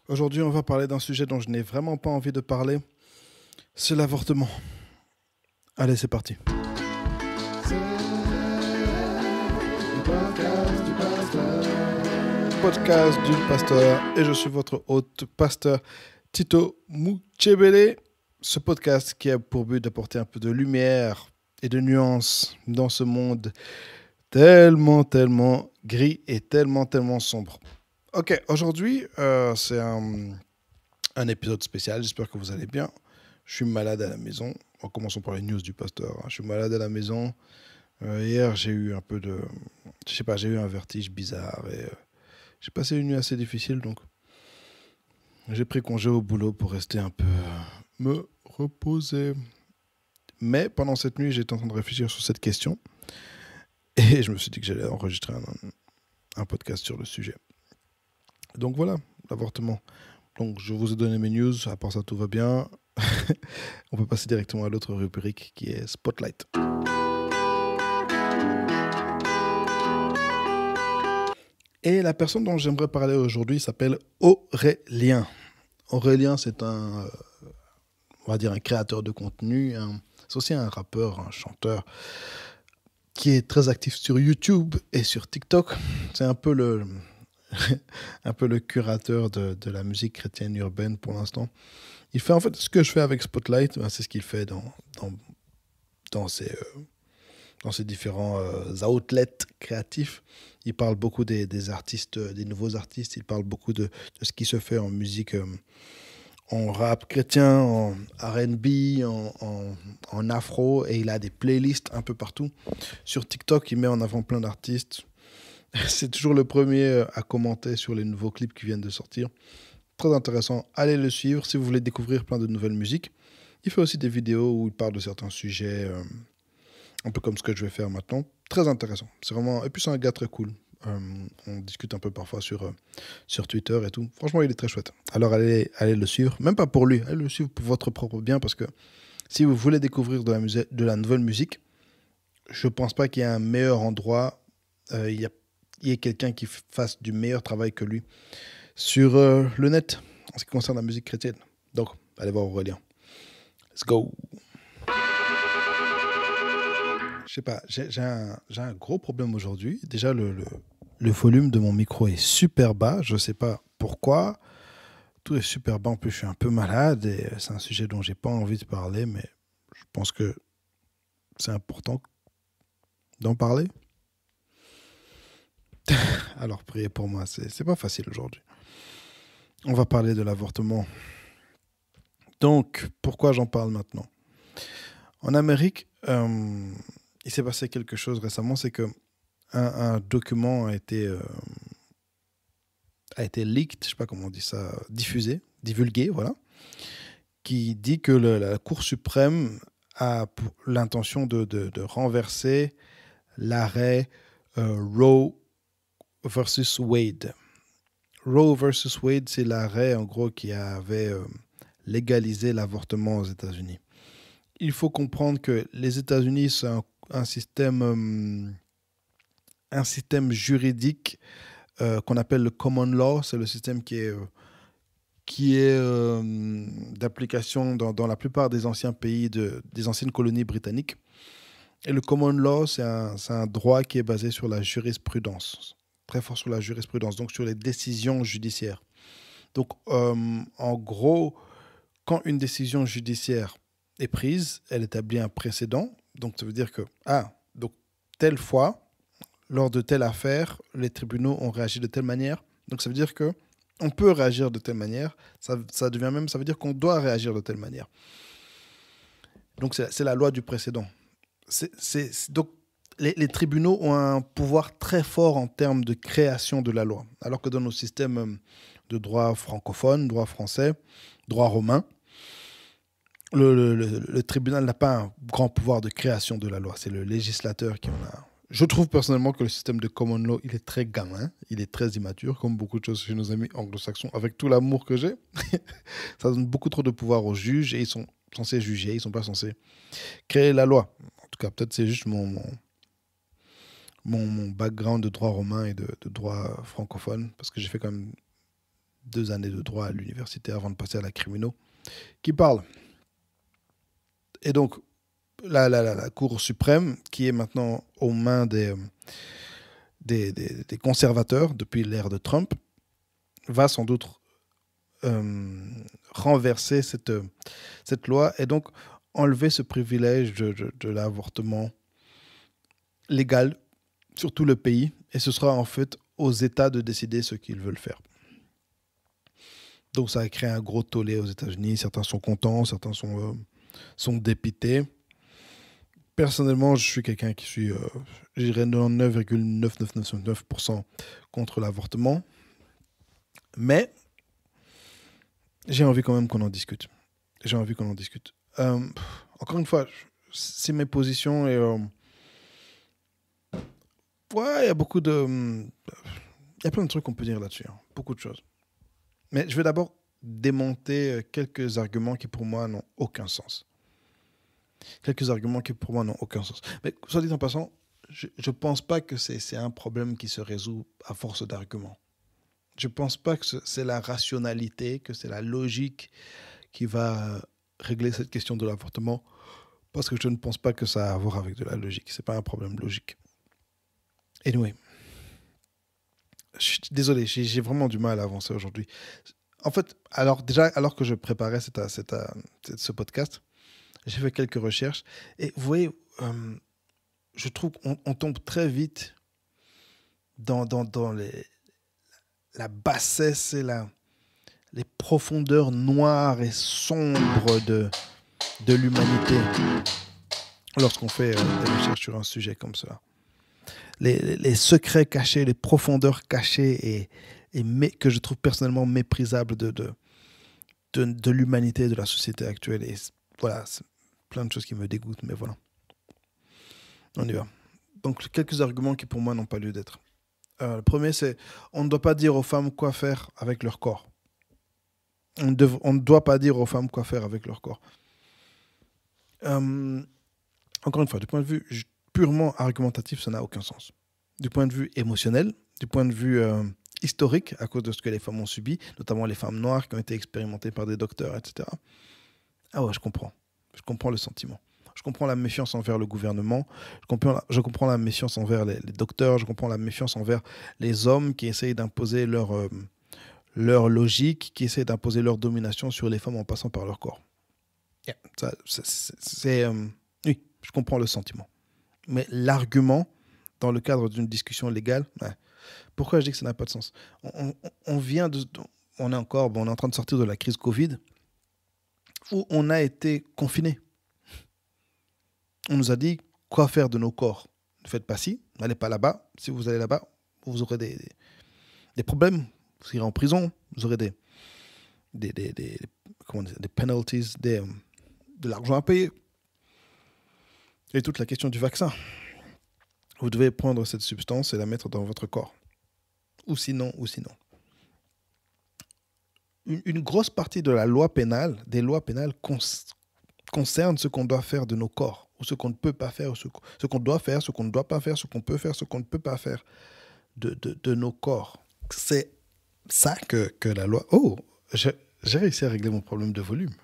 Aujourd'hui, on va parler d'un sujet dont je n'ai vraiment pas envie de parler. C'est l'avortement. Allez, c'est parti. C'est le podcast du pasteur. Podcast du pasteur. Et je suis votre hôte, pasteur Tito Mouchebele. Ce podcast qui a pour but d'apporter un peu de lumière et de nuance dans ce monde tellement gris et tellement sombre. Ok, aujourd'hui, c'est un épisode spécial. J'espère que vous allez bien. Je suis malade à la maison. En commençant par les news du pasteur. Je suis malade à la maison. Hier, j'ai eu un peu de... Je sais pas, j'ai eu un vertige bizarre. Et j'ai passé une nuit assez difficile, donc j'ai pris congé au boulot pour rester un peu... me reposer. Mais pendant cette nuit, j'étais en train de réfléchir sur cette question. Et je me suis dit que j'allais enregistrer un podcast sur le sujet. Donc voilà, l'avortement. Donc je vous ai donné mes news, à part ça tout va bien. On peut passer directement à l'autre rubrique qui est Spotlight. Et la personne dont j'aimerais parler aujourd'hui s'appelle Aurélien. Aurélien, c'est on va dire un créateur de contenu, c'est aussi un rappeur, un chanteur qui est très actif sur YouTube et sur TikTok. C'est un peu le curateur de la musique chrétienne urbaine pour l'instant. Il fait en fait ce que je fais avec Spotlight, c'est ce qu'il fait dans ses différents outlets créatifs. Il parle beaucoup des artistes, des nouveaux artistes. Il parle beaucoup de ce qui se fait en musique, en rap chrétien, en R&B, en afro. Et il a des playlists un peu partout. Sur TikTok, il met en avant plein d'artistes. C'est toujours le premier à commenter sur les nouveaux clips qui viennent de sortir. Très intéressant. Allez le suivre si vous voulez découvrir plein de nouvelles musiques. Il fait aussi des vidéos où il parle de certains sujets, un peu comme ce que je vais faire maintenant. Très intéressant. C'est vraiment... Et puis c'est un gars très cool. On discute un peu parfois sur Twitter et tout. Franchement, il est très chouette. Alors allez le suivre. Même pas pour lui. Allez le suivre pour votre propre bien parce que si vous voulez découvrir de la nouvelle musique, je pense pas qu'il y ait un meilleur endroit. Il y ait quelqu'un qui fasse du meilleur travail que lui sur le net en ce qui concerne la musique chrétienne. Donc, allez voir Aurélien. Let's go. Je sais pas, j'ai un gros problème aujourd'hui. Déjà, le volume de mon micro est super bas. Je sais pas pourquoi. Tout est super bas. En plus, je suis un peu malade et c'est un sujet dont j'ai pas envie de parler, mais je pense que c'est important d'en parler. Alors, priez pour moi. C'est pas facile aujourd'hui. On va parler de l'avortement. Donc, pourquoi j'en parle maintenant? En Amérique, il s'est passé quelque chose récemment, c'est que un document a été leaked, je sais pas comment on dit ça, divulgué, voilà, qui dit que la Cour suprême a l'intention de renverser l'arrêt Roe versus Wade. Roe versus Wade, c'est l'arrêt en gros qui avait légalisé l'avortement aux États-Unis. Il faut comprendre que les États-Unis, c'est un système juridique qu'on appelle le common law. C'est le système qui est d'application dans la plupart des anciens pays, des anciennes colonies britanniques. Et le common law, c'est un droit qui est basé sur la jurisprudence, très fort sur la jurisprudence, donc sur les décisions judiciaires. Donc, en gros, quand une décision judiciaire est prise, elle établit un précédent. Donc, ça veut dire que, donc, telle fois, lors de telle affaire, les tribunaux ont réagi de telle manière. Donc, ça veut dire que on peut réagir de telle manière. Ça veut dire qu'on doit réagir de telle manière. Donc, c'est la loi du précédent. Donc, les tribunaux ont un pouvoir très fort en termes de création de la loi. Alors que dans nos systèmes de droit francophone, droit français, droit romain, le tribunal n'a pas un grand pouvoir de création de la loi. C'est le législateur qui en a. Je trouve personnellement que le système de common law, il est très gamin, il est très immature, comme beaucoup de choses chez nos amis anglo-saxons, avec tout l'amour que j'ai. Ça donne beaucoup trop de pouvoir aux juges et ils sont censés juger, ils ne sont pas censés créer la loi. En tout cas, peut-être c'est juste mon background de droit romain et de droit francophone, parce que j'ai fait quand même 2 années de droit à l'université avant de passer à la criminaux, qui parle. Et donc, la Cour suprême, qui est maintenant aux mains des conservateurs depuis l'ère de Trump, va sans doute renverser cette loi et donc enlever ce privilège de l'avortement légal sur tout le pays. Et ce sera en fait aux États de décider ce qu'ils veulent faire. Donc ça a créé un gros tollé aux États-Unis. Certains sont contents, certains sont dépités. Personnellement, je suis quelqu'un qui suis, je dirais, 99,9999% contre l'avortement. Mais j'ai envie quand même qu'on en discute. J'ai envie qu'on en discute. Encore une fois, c'est mes positions et ouais, il y a beaucoup de... Il y a plein de trucs qu'on peut dire là-dessus. Hein. Beaucoup de choses. Mais je vais d'abord démonter quelques arguments qui pour moi n'ont aucun sens. Quelques arguments qui pour moi n'ont aucun sens. Mais soit dit en passant, je ne pense pas que c'est un problème qui se résout à force d'arguments. Je ne pense pas que c'est la rationalité, que c'est la logique qui va régler cette question de l'avortement, parce que je ne pense pas que ça a à voir avec de la logique. Ce n'est pas un problème logique. Anyway, désolé, j'ai vraiment du mal à avancer aujourd'hui. En fait, alors que je préparais ce podcast, j'ai fait quelques recherches et vous voyez, je trouve qu'on tombe très vite dans la bassesse et les profondeurs noires et sombres de l'humanité lorsqu'on fait des recherches sur un sujet comme cela. Les secrets cachés, les profondeurs cachées que je trouve personnellement méprisables de l'humanité, de la société actuelle. Et voilà, c'est plein de choses qui me dégoûtent, mais voilà. On y va. Donc, quelques arguments qui pour moi n'ont pas lieu d'être. Le premier, c'est on ne doit pas dire aux femmes quoi faire avec leur corps. On ne doit pas dire aux femmes quoi faire avec leur corps. Encore une fois, du point de vue purement argumentatif, ça n'a aucun sens. Du point de vue émotionnel, du point de vue historique, à cause de ce que les femmes ont subi, notamment les femmes noires qui ont été expérimentées par des docteurs, etc. Ah ouais, je comprends. Je comprends le sentiment. Je comprends la méfiance envers le gouvernement. Je comprends la méfiance envers les docteurs. Je comprends la méfiance envers les hommes qui essayent d'imposer leur logique, qui essayent d'imposer leur domination sur les femmes en passant par leur corps. Yeah. Oui, je comprends le sentiment. Mais l'argument, dans le cadre d'une discussion légale, ouais. Pourquoi je dis que ça n'a pas de sens ? On est en train de sortir de la crise Covid, où on a été confinés. On nous a dit quoi faire de nos corps. Ne faites pas ci, n'allez pas là-bas. Si vous allez là-bas, vous aurez des problèmes. Vous irez en prison, vous aurez des penalties, de l'argent à payer. Et toute la question du vaccin. Vous devez prendre cette substance et la mettre dans votre corps. Ou sinon. Une grosse partie de la loi pénale, des lois pénales concerne ce qu'on doit faire de nos corps, ou ce qu'on ne peut pas faire, ce qu'on doit faire, ce qu'on ne doit pas faire, ce qu'on peut faire, ce qu'on ne peut pas faire de nos corps. C'est ça que la loi... Oh, j'ai réussi à régler mon problème de volume.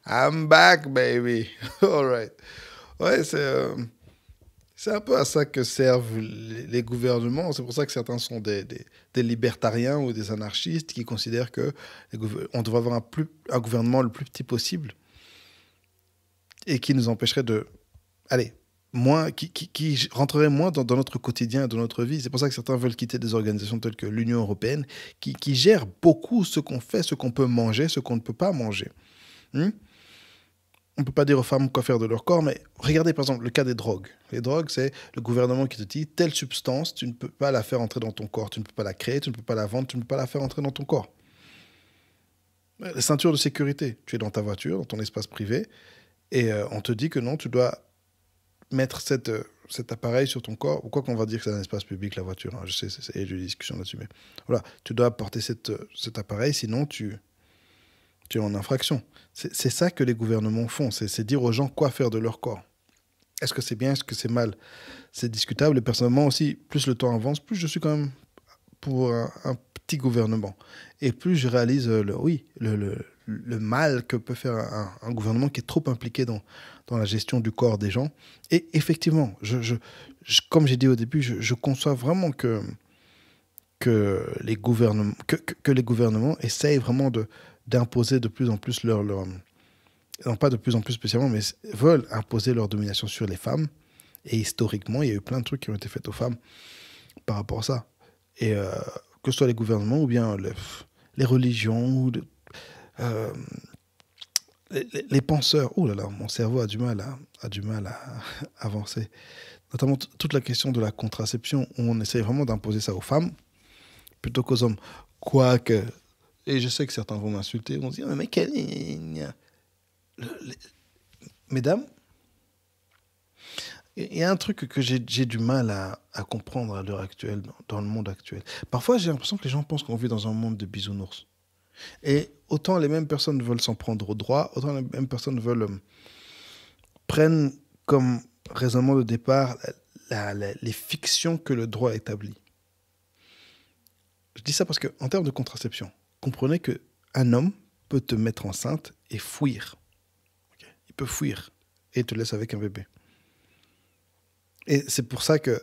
I'm back, baby. All right. Ouais, c'est un peu à ça que servent les gouvernements. C'est pour ça que certains sont des libertariens ou des anarchistes qui considèrent qu'on devrait avoir un gouvernement le plus petit possible et qui nous empêcherait qui rentrerait moins dans notre quotidien, dans notre vie. C'est pour ça que certains veulent quitter des organisations telles que l'Union européenne qui gèrent beaucoup ce qu'on fait, ce qu'on peut manger, ce qu'on ne peut pas manger. On ne peut pas dire aux femmes quoi faire de leur corps, mais regardez par exemple le cas des drogues. Les drogues, c'est le gouvernement qui te dit telle substance, tu ne peux pas la faire entrer dans ton corps, tu ne peux pas la créer, tu ne peux pas la vendre, tu ne peux pas la faire entrer dans ton corps. Les ceintures de sécurité, tu es dans ta voiture, dans ton espace privé, et on te dit que non, tu dois mettre cet appareil sur ton corps, ou quoi qu'on va dire que c'est un espace public, la voiture, hein, je sais, il y a des discussions là-dessus, mais voilà, tu dois porter cet appareil, sinon tu es en infraction. C'est ça que les gouvernements font, c'est dire aux gens quoi faire de leur corps. Est-ce que c'est bien, est-ce que c'est mal? C'est discutable. Et personnellement aussi, plus le temps avance, plus je suis quand même pour un petit gouvernement. Et plus je réalise le mal que peut faire un gouvernement qui est trop impliqué dans la gestion du corps des gens. Et effectivement, comme j'ai dit au début, je conçois vraiment que les gouvernements essayent vraiment d'imposer de plus en plus non pas de plus en plus spécialement, mais veulent imposer leur domination sur les femmes. Et historiquement, il y a eu plein de trucs qui ont été faits aux femmes par rapport à ça. Et que ce soit les gouvernements ou bien les religions, ou euh, les penseurs. Oh là là, mon cerveau a du mal à avancer. Notamment toute la question de la contraception, où on essaie vraiment d'imposer ça aux femmes plutôt qu'aux hommes. Quoique, et je sais que certains vont m'insulter, vont dire, mais quel... Mesdames, il y a un truc que j'ai du mal à comprendre à l'heure actuelle, dans le monde actuel. Parfois, j'ai l'impression que les gens pensent qu'on vit dans un monde de bisounours. Et autant les mêmes personnes veulent s'en prendre au droit, autant les mêmes personnes prennent comme raisonnement de départ les fictions que le droit établit. Je dis ça parce qu'en termes de contraception, comprenez qu'un homme peut te mettre enceinte et fuir. Okay? Il peut fuir et te laisse avec un bébé. Et c'est pour ça que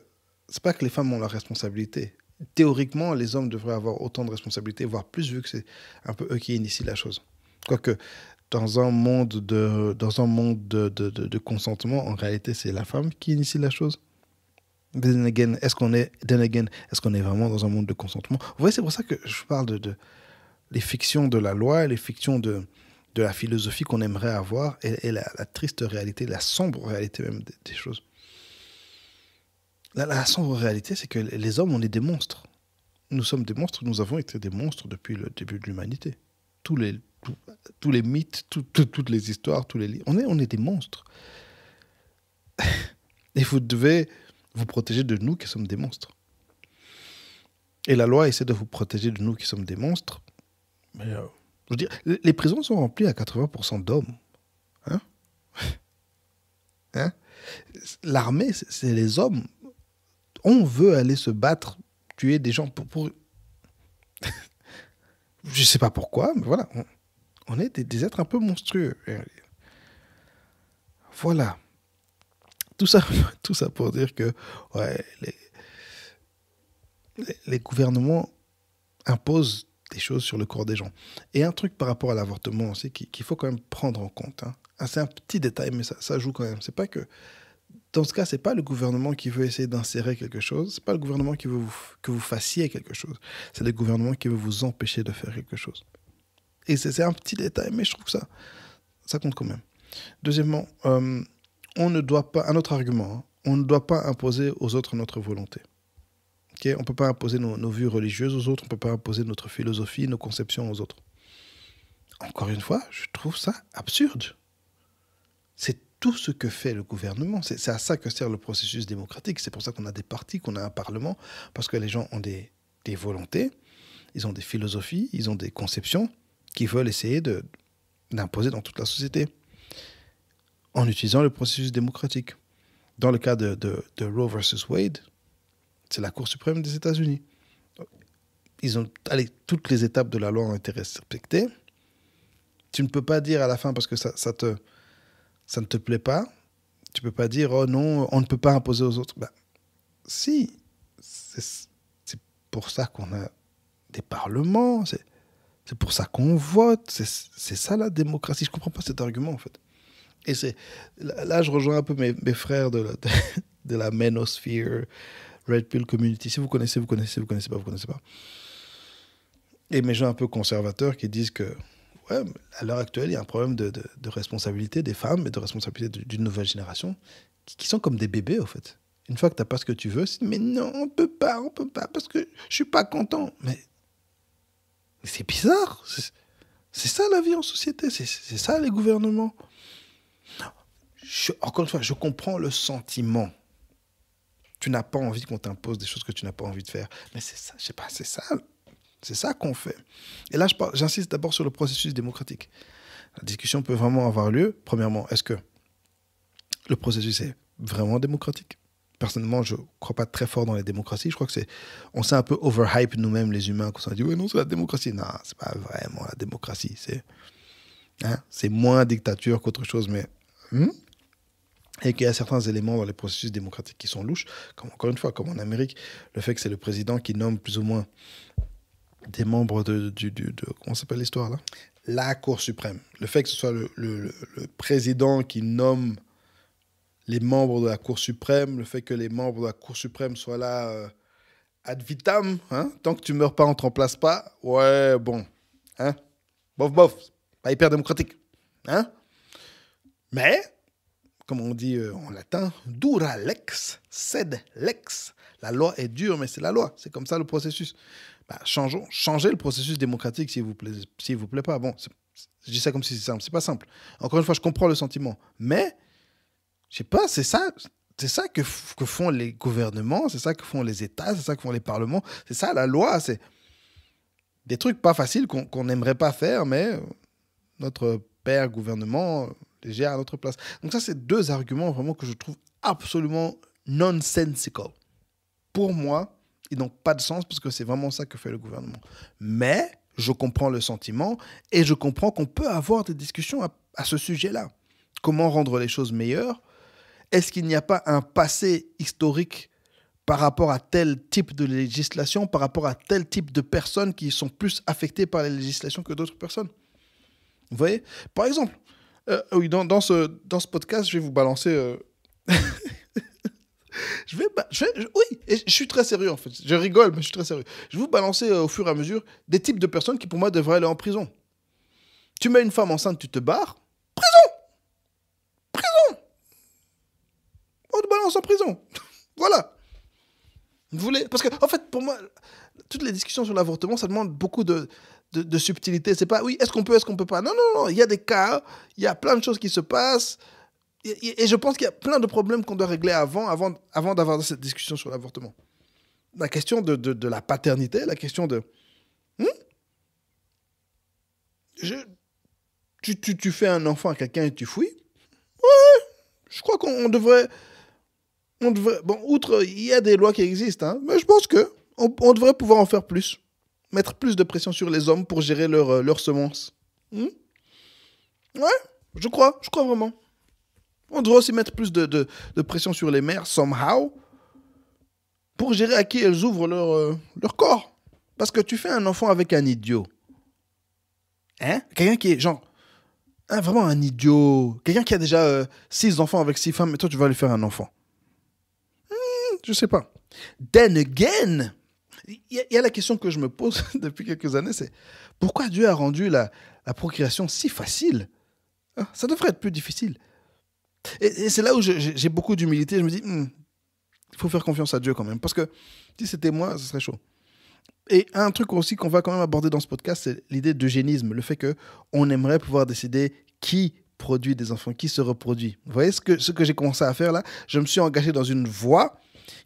c'est pas que les femmes ont la responsabilité. Théoriquement, les hommes devraient avoir autant de responsabilités, voire plus, vu que c'est un peu eux qui initient la chose. Quoique, dans un monde de consentement, en réalité, c'est la femme qui initie la chose. Then again, est-ce qu'on est vraiment dans un monde de consentement? Vous voyez, c'est pour ça que je parle les fictions de la loi, les fictions de la philosophie qu'on aimerait avoir, et la triste réalité, la sombre réalité même des choses. La sombre réalité, c'est que les hommes, on est des monstres. Nous sommes des monstres, nous avons été des monstres depuis le début de l'humanité. Tous les mythes, toutes les histoires, tous les livres, on est des monstres. Et vous devez vous protéger de nous qui sommes des monstres. Et la loi essaie de vous protéger de nous qui sommes des monstres. Mais je veux dire, les prisons sont remplies à 80% d'hommes. Hein? Hein? L'armée, c'est les hommes. On veut aller se battre, tuer des gens pour... Je sais pas pourquoi, mais voilà. On est des êtres un peu monstrueux. Voilà. Tout ça pour dire que ouais, les gouvernements imposent des choses sur le corps des gens. Et un truc par rapport à l'avortement aussi qu'il faut quand même prendre en compte. Hein. C'est un petit détail, mais ça joue quand même. C'est pas que... Dans ce cas, c'est pas le gouvernement qui veut essayer d'insérer quelque chose. C'est pas le gouvernement qui veut que vous fassiez quelque chose. C'est le gouvernement qui veut vous empêcher de faire quelque chose. Et c'est un petit détail, mais je trouve que ça compte quand même. Deuxièmement, on ne doit pas... Un autre argument, hein, on ne doit pas imposer aux autres notre volonté. Okay? On ne peut pas imposer nos vues religieuses aux autres. On ne peut pas imposer notre philosophie, nos conceptions aux autres. Encore une fois, je trouve ça absurde. C'est tout ce que fait le gouvernement. C'est à ça que sert le processus démocratique. C'est pour ça qu'on a des partis, qu'on a un parlement, parce que les gens ont des volontés, ils ont des philosophies, ils ont des conceptions qu'ils veulent essayer d'imposer dans toute la société en utilisant le processus démocratique. Dans le cas de Roe versus Wade, c'est la Cour suprême des États-Unis. Toutes les étapes de la loi ont été respectées. Tu ne peux pas dire à la fin, parce que ça ne te plaît pas, tu peux pas dire, oh non, on ne peut pas imposer aux autres. Ben, si, c'est pour ça qu'on a des parlements, c'est pour ça qu'on vote, c'est ça la démocratie. Je comprends pas cet argument en fait. Et là je rejoins un peu mes frères de la Manosphere, Red Pill Community. Si vous connaissez, vous connaissez, vous connaissez pas, vous connaissez pas. Et mes gens un peu conservateurs qui disent que ouais, à l'heure actuelle, il y a un problème de responsabilité des femmes et de responsabilité d'une nouvelle génération qui sont comme des bébés, en fait. Une fois que tu n'as pas ce que tu veux, c'est « Mais non, on peut pas, parce que je suis pas content. » Mais c'est bizarre. C'est ça la vie en société. C'est ça les gouvernements. Encore une fois, je comprends le sentiment. Tu n'as pas envie qu'on t'impose des choses que tu n'as pas envie de faire. Mais c'est ça, je sais pas, c'est ça. C'est ça qu'on fait. Et là, j'insiste d'abord sur le processus démocratique. La discussion peut vraiment avoir lieu. Premièrement, est-ce que le processus est vraiment démocratique. Personnellement, je ne crois pas très fort dans les démocraties. Je crois que on s'est un peu overhype nous-mêmes, les humains, quand on dit « Ouais, non, c'est la démocratie ». Non, c'est pas vraiment la démocratie. C'est moins dictature qu'autre chose, mais... Et qu'il y a certains éléments dans les processus démocratiques qui sont louches, comme encore une fois, comme en Amérique, le fait que c'est le président qui nomme plus ou moins des membres de comment s'appelle l'histoire là ? La Cour suprême. Le fait que ce soit le président qui nomme les membres de la Cour suprême, le fait que les membres de la Cour suprême soient là ad vitam, hein, tant que tu meurs pas, on te remplace pas, ouais, bon, hein, bof, pas hyper démocratique, hein. Mais, comme on dit en latin, dura lex, sed lex. La loi est dure, mais c'est la loi. C'est comme ça le processus. Changez le processus démocratique s'il vous plaît pas. Bon, je dis ça comme si c'est simple. C'est pas simple. Encore une fois, je comprends le sentiment. Mais, je sais pas, c'est ça que font les gouvernements, c'est ça que font les États, c'est ça que font les parlements. C'est ça la loi. C'est des trucs pas faciles qu'on n'aimerait pas faire, mais notre père gouvernement les gère à notre place. Donc ça, c'est deux arguments vraiment que je trouve absolument nonsensical. Pour moi, ils n'ont pas de sens parce que c'est vraiment ça que fait le gouvernement. Mais je comprends le sentiment et je comprends qu'on peut avoir des discussions à ce sujet-là. Comment rendre les choses meilleures ? Est-ce qu'il n'y a pas un passé historique par rapport à tel type de législation, par rapport à tel type de personnes qui sont plus affectées par les législations que d'autres personnes ? Vous voyez ? Par exemple, oui, dans ce podcast, je vais vous balancer... oui, et je suis très sérieux en fait. Je rigole, mais je suis très sérieux. Je vais vous balancer au fur et à mesure des types de personnes qui pour moi devraient aller en prison. Tu mets une femme enceinte, tu te barres, prison. On te balance en prison. Voilà. Vous voulez ? Parce que en fait, pour moi, toutes les discussions sur l'avortement, ça demande beaucoup de subtilité. C'est pas, oui, est-ce qu'on peut pas ? Non. Il y a des cas, il y a plein de choses qui se passent. Et je pense qu'il y a plein de problèmes qu'on doit régler avant d'avoir cette discussion sur l'avortement. La question de la paternité, la question de... Tu fais un enfant à quelqu'un et tu fouilles ? Ouais, je crois qu'on devrait... Bon, outre, il y a des lois qui existent, hein, mais je pense qu'on devrait pouvoir en faire plus. Mettre plus de pression sur les hommes pour gérer leurs semences. Ouais, je crois vraiment. On devrait aussi mettre plus de pression sur les mères, somehow, pour gérer à qui elles ouvrent leur corps. Parce que tu fais un enfant avec un idiot. Hein ? Quelqu'un qui est genre... vraiment un idiot. Quelqu'un qui a déjà 6 enfants avec 6 femmes, et toi, tu vas lui faire un enfant. Je sais pas. Then again, il y a la question que je me pose depuis quelques années, c'est pourquoi Dieu a rendu la procréation si facile ? Ça devrait être plus difficile. Et c'est là où j'ai beaucoup d'humilité. Je me dis, il faut faire confiance à Dieu quand même. Parce que si c'était moi, ce serait chaud. Et un truc aussi qu'on va quand même aborder dans ce podcast, c'est l'idée d'eugénisme. Le fait qu'on aimerait pouvoir décider qui produit des enfants, qui se reproduit. Vous voyez ce que j'ai commencé à faire là ? Je me suis engagé dans une voie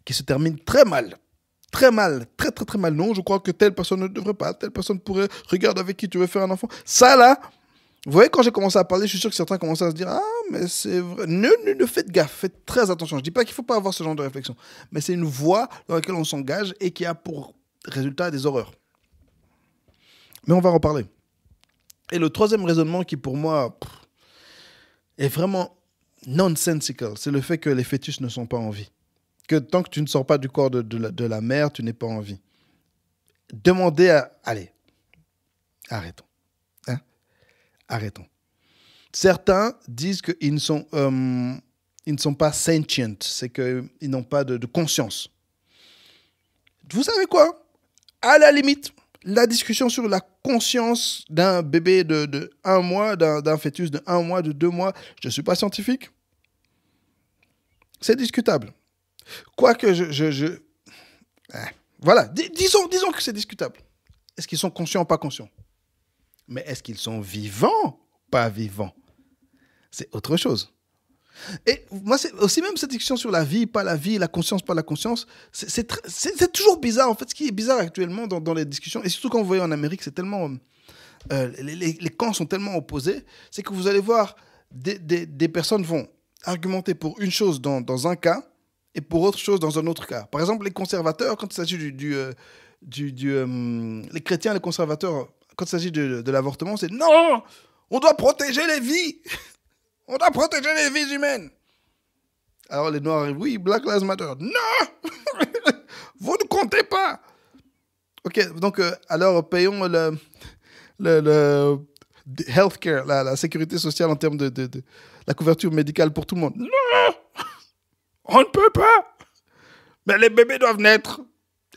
qui se termine très mal. Très mal. Très, très, très mal. Non, je crois que telle personne ne devrait pas. Telle personne pourrait... Regarde avec qui tu veux faire un enfant. Ça là... Vous voyez, quand j'ai commencé à parler, je suis sûr que certains commençaient à se dire « Ah, mais c'est vrai. » Ne faites gaffe, faites très attention. Je ne dis pas qu'il ne faut pas avoir ce genre de réflexion. Mais c'est une voie dans laquelle on s'engage et qui a pour résultat des horreurs. Mais on va en reparler. Et le troisième raisonnement qui, pour moi, est vraiment nonsensical, c'est le fait que les fœtus ne sont pas en vie. Que tant que tu ne sors pas du corps de la mère, tu n'es pas en vie. Demandez à... Allez, arrêtons. Arrêtons. Certains disent qu'ils ne sont pas sentient, c'est qu'ils n'ont pas de conscience. Vous savez quoi ? À la limite, la discussion sur la conscience d'un bébé de 1 mois, d'un fœtus de 1 mois, de 2 mois, je ne suis pas scientifique. C'est discutable. Quoique voilà, disons que c'est discutable. Est-ce qu'ils sont conscients ou pas conscients ? Mais est-ce qu'ils sont vivants, pas vivants ? C'est autre chose. Et moi, c'est aussi même cette discussion sur la vie, pas la vie, la conscience, pas la conscience, c'est toujours bizarre. En fait, ce qui est bizarre actuellement dans les discussions, et surtout quand vous voyez en Amérique, c'est tellement... les camps sont tellement opposés, c'est que vous allez voir, des personnes vont argumenter pour une chose dans un cas et pour autre chose dans un autre cas. Par exemple, les conservateurs, quand il s'agit les chrétiens, les conservateurs, quand il s'agit de l'avortement, c'est non, on doit protéger les vies. On doit protéger les vies humaines. Alors les Noirs arrivent, oui, Black Lives Matter. Non, vous ne comptez pas. Ok, donc alors payons le healthcare, la sécurité sociale en termes de la couverture médicale pour tout le monde. Non, on ne peut pas. Mais les bébés doivent naître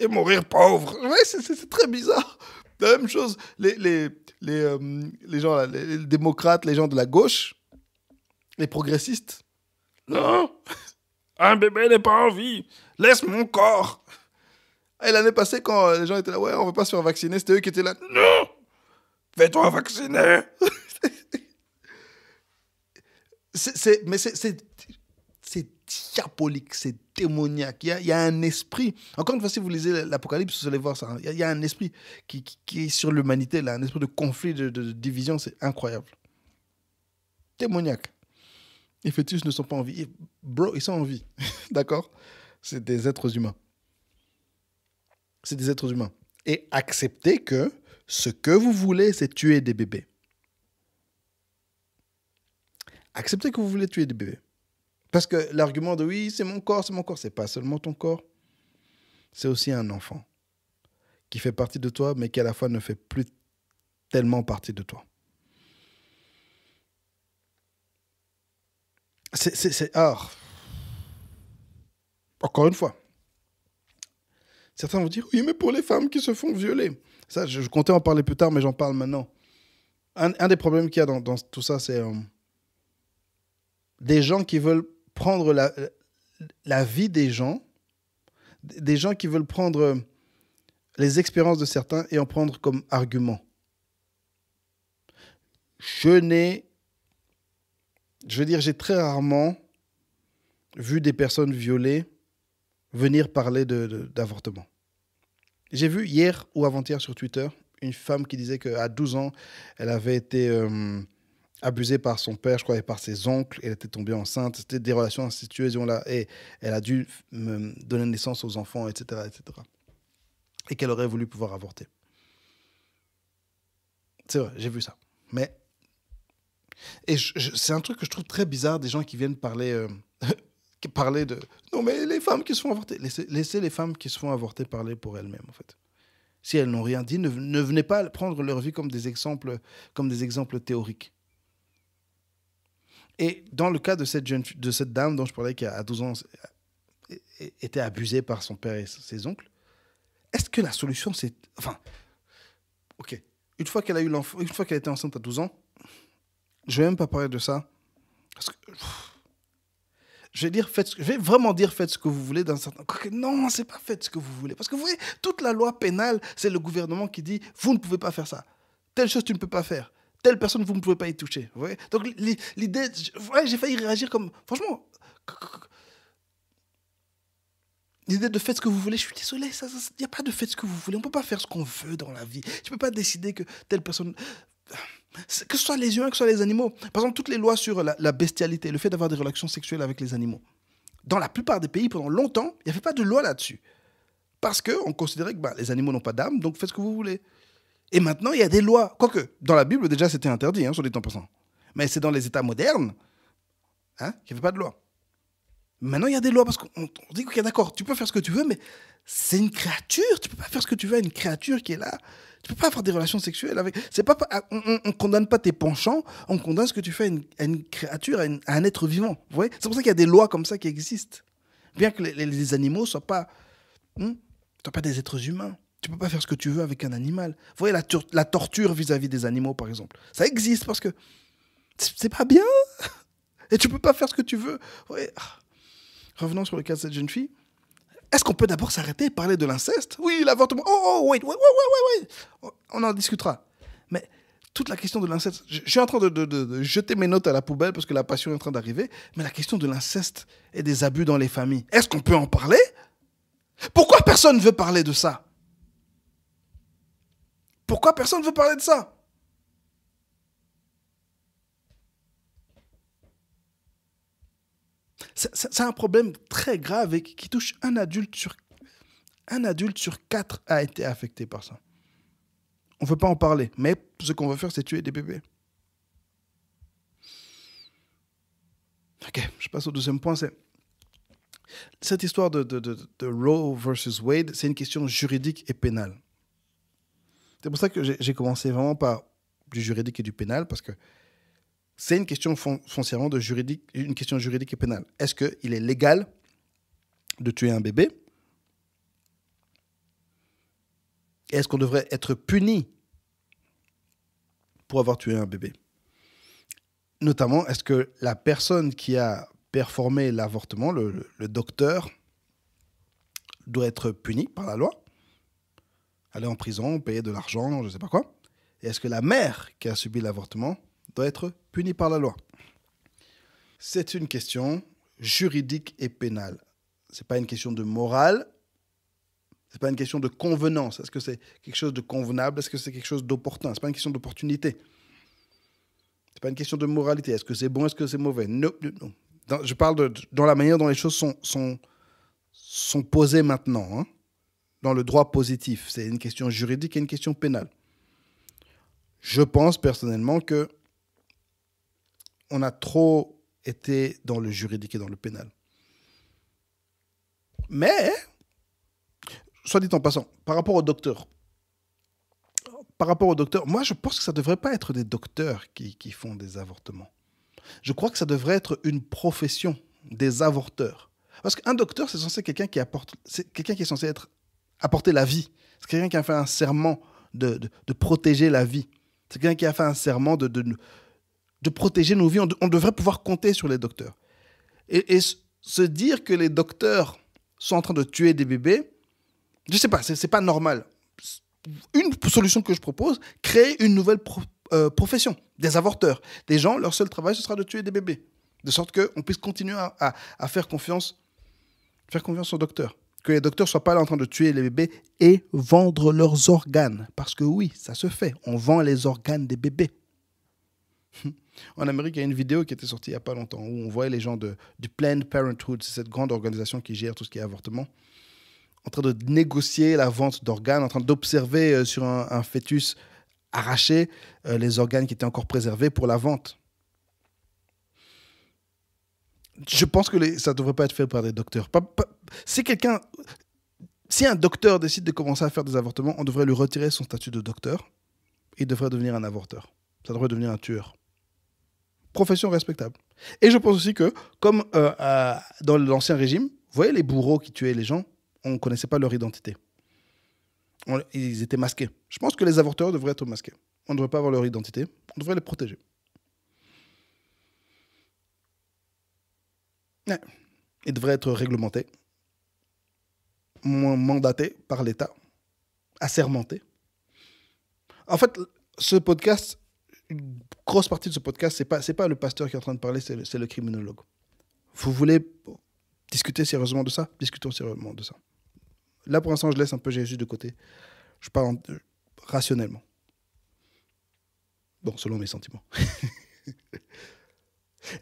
et mourir pauvres. Ouais, c'est très bizarre. La même chose, les gens, là, les démocrates, les gens de la gauche, les progressistes. Non, un bébé n'est pas en vie. Laisse mon corps. Et l'année passée, quand les gens étaient là, ouais, on ne veut pas se faire vacciner, c'était eux qui étaient là. Non, fais-toi vacciner. Mais c'est diabolique, c'est démoniaque. Il y a un esprit. Encore une fois, si vous lisez l'Apocalypse, vous allez voir ça. Il y a un esprit qui est sur l'humanité, là, un esprit de conflit, de division, c'est incroyable. Démoniaque. Les fœtus ne sont pas en vie. Bro, ils sont en vie. D'accord? C'est des êtres humains. C'est des êtres humains. Et acceptez que ce que vous voulez, c'est tuer des bébés. Acceptez que vous voulez tuer des bébés. Parce que l'argument de oui, c'est mon corps, c'est pas seulement ton corps. C'est aussi un enfant qui fait partie de toi, mais qui à la fois ne fait plus tellement partie de toi. Encore une fois. Certains vont dire, oui, mais pour les femmes qui se font violer. Ça, je comptais en parler plus tard, mais j'en parle maintenant. Un des problèmes qu'il y a dans tout ça, c'est des gens qui veulent prendre la vie des gens qui veulent prendre les expériences de certains et en prendre comme argument. J'ai très rarement vu des personnes violées venir parler d'avortement. J'ai vu hier ou avant-hier sur Twitter une femme qui disait qu'à 12 ans, elle avait été abusée par son père, je crois, et par ses oncles. Elle était tombée enceinte. C'était des relations incestueuses. Et elle a dû donner naissance aux enfants, etc., etc. Et qu'elle aurait voulu pouvoir avorter. C'est vrai, j'ai vu ça. Mais c'est un truc que je trouve très bizarre, des gens qui viennent parler de... Non, mais les femmes qui se font avorter. Laissez les femmes qui se font avorter parler pour elles-mêmes, en fait. Si elles n'ont rien dit, ne venez pas prendre leur vie comme des exemples théoriques. Et dans le cas de cette dame dont je parlais, qui à 12 ans était abusée par son père et ses oncles, est-ce que la solution, c'est... Enfin, ok. Une fois qu'elle était enceinte à 12 ans, je ne vais même pas parler de ça. Parce que... Je vais vraiment dire faites ce que vous voulez dans certains... Non, c'est pas faites ce que vous voulez. Parce que vous voyez, toute la loi pénale, c'est le gouvernement qui dit vous ne pouvez pas faire ça. Telle chose, tu ne peux pas faire. Telle personne, vous ne pouvez pas y toucher. Vous voyez. Donc l'idée... j'ai failli réagir comme... Franchement... L'idée de faites ce que vous voulez, je suis désolé, il n'y a pas de faites ce que vous voulez. On ne peut pas faire ce qu'on veut dans la vie. Tu ne peux pas décider que telle personne... Que ce soit les humains, que ce soit les animaux. Par exemple, toutes les lois sur la bestialité, le fait d'avoir des relations sexuelles avec les animaux. Dans la plupart des pays, pendant longtemps, il n'y avait pas de loi là-dessus. Parce qu'on considérait que les animaux n'ont pas d'âme, donc faites ce que vous voulez. Et maintenant, il y a des lois. Quoique, dans la Bible, déjà, c'était interdit, sur les temps passants. Mais c'est dans les États modernes qu'il n'y avait pas de loi. Maintenant, il y a des lois parce qu'on dit, ok, d'accord, tu peux faire ce que tu veux, mais c'est une créature. Tu ne peux pas faire ce que tu veux à une créature qui est là. Tu ne peux pas avoir des relations sexuelles avec... On ne condamne pas tes penchants, on condamne ce que tu fais à une créature, à un être vivant. Vous voyez, c'est pour ça qu'il y a des lois comme ça qui existent. Bien que les animaux ne soient pas des êtres humains. Tu ne peux pas faire ce que tu veux avec un animal. Vous voyez, la torture vis-à-vis des animaux, par exemple. Ça existe parce que c'est pas bien. Et tu ne peux pas faire ce que tu veux. Vous voyez. Revenons sur le cas de cette jeune fille. Est-ce qu'on peut d'abord s'arrêter et parler de l'inceste? Oui, l'avortement. Wait. On en discutera. Mais toute la question de l'inceste... Je suis en train de jeter mes notes à la poubelle parce que la passion est en train d'arriver. Mais la question de l'inceste et des abus dans les familles, est-ce qu'on peut en parler? Pourquoi personne ne veut parler de ça? Pourquoi personne ne veut parler de ça? C'est un problème très grave et qui touche un adulte sur 4 a été affecté par ça. On ne veut pas en parler, mais ce qu'on veut faire, c'est tuer des bébés. Ok, je passe au deuxième point. C'est cette histoire de Roe versus Wade, c'est une question juridique et pénale. C'est pour ça que j'ai commencé vraiment par du juridique et du pénal, parce que c'est une question foncièrement une question juridique et pénale. Est-ce qu'il est légal de tuer un bébé? Est-ce qu'on devrait être puni pour avoir tué un bébé? Notamment, est-ce que la personne qui a performé l'avortement, le docteur, doit être puni par la loi? Aller en prison, payer de l'argent, je ne sais pas quoi. Et est-ce que la mère qui a subi l'avortement doit être punie par la loi? C'est une question juridique et pénale. Ce n'est pas une question de morale. Ce n'est pas une question de convenance. Est-ce que c'est quelque chose de convenable? Est-ce que c'est quelque chose d'opportun? Ce n'est pas une question d'opportunité. Ce n'est pas une question de moralité. Est-ce que c'est bon? Est-ce que c'est mauvais? Non. Je parle dans la manière dont les choses sont posées maintenant. Hein, dans le droit positif. C'est une question juridique et une question pénale. Je pense personnellement que on a trop été dans le juridique et dans le pénal. Mais, soit dit en passant, par rapport au docteur, moi je pense que ça ne devrait pas être des docteurs qui font des avortements. Je crois que ça devrait être une profession des avorteurs. Parce qu'un docteur, c'est censé quelqu'un qui est censé apporter la vie. C'est quelqu'un qui a fait un serment de protéger la vie. C'est quelqu'un qui a fait un serment de protéger nos vies. On devrait pouvoir compter sur les docteurs. Et se dire que les docteurs sont en train de tuer des bébés, je ne sais pas, c'est pas normal. Une solution que je propose, créer une nouvelle profession, des avorteurs. Des gens, leur seul travail, ce sera de tuer des bébés. De sorte qu'on puisse continuer à faire confiance aux docteurs. Que les docteurs ne soient pas là en train de tuer les bébés et vendre leurs organes. Parce que oui, ça se fait. On vend les organes des bébés. En Amérique, il y a une vidéo qui était sortie il n'y a pas longtemps où on voyait les gens du Planned Parenthood, c'est cette grande organisation qui gère tout ce qui est avortement, en train de négocier la vente d'organes, en train d'observer sur un fœtus arraché les organes qui étaient encore préservés pour la vente. Je pense que ça ne devrait pas être fait par des docteurs. Si un docteur décide de commencer à faire des avortements, on devrait lui retirer son statut de docteur et il devrait devenir un avorteur. Ça devrait devenir un tueur. Profession respectable. Et je pense aussi que, comme dans l'ancien régime, vous voyez les bourreaux qui tuaient les gens, on ne connaissait pas leur identité. Ils étaient masqués. Je pense que les avorteurs devraient être masqués. On ne devrait pas avoir leur identité. On devrait les protéger. Ouais. Ils devraient être réglementés, mandatés par l'État, assermentés. En fait, ce podcast, une grosse partie de ce podcast, c'est pas le pasteur qui est en train de parler, c'est le criminologue. Vous voulez discuter sérieusement de ça? Discutons sérieusement de ça. Là, pour l'instant, je laisse un peu Jésus de côté. Je parle rationnellement. Bon, selon mes sentiments.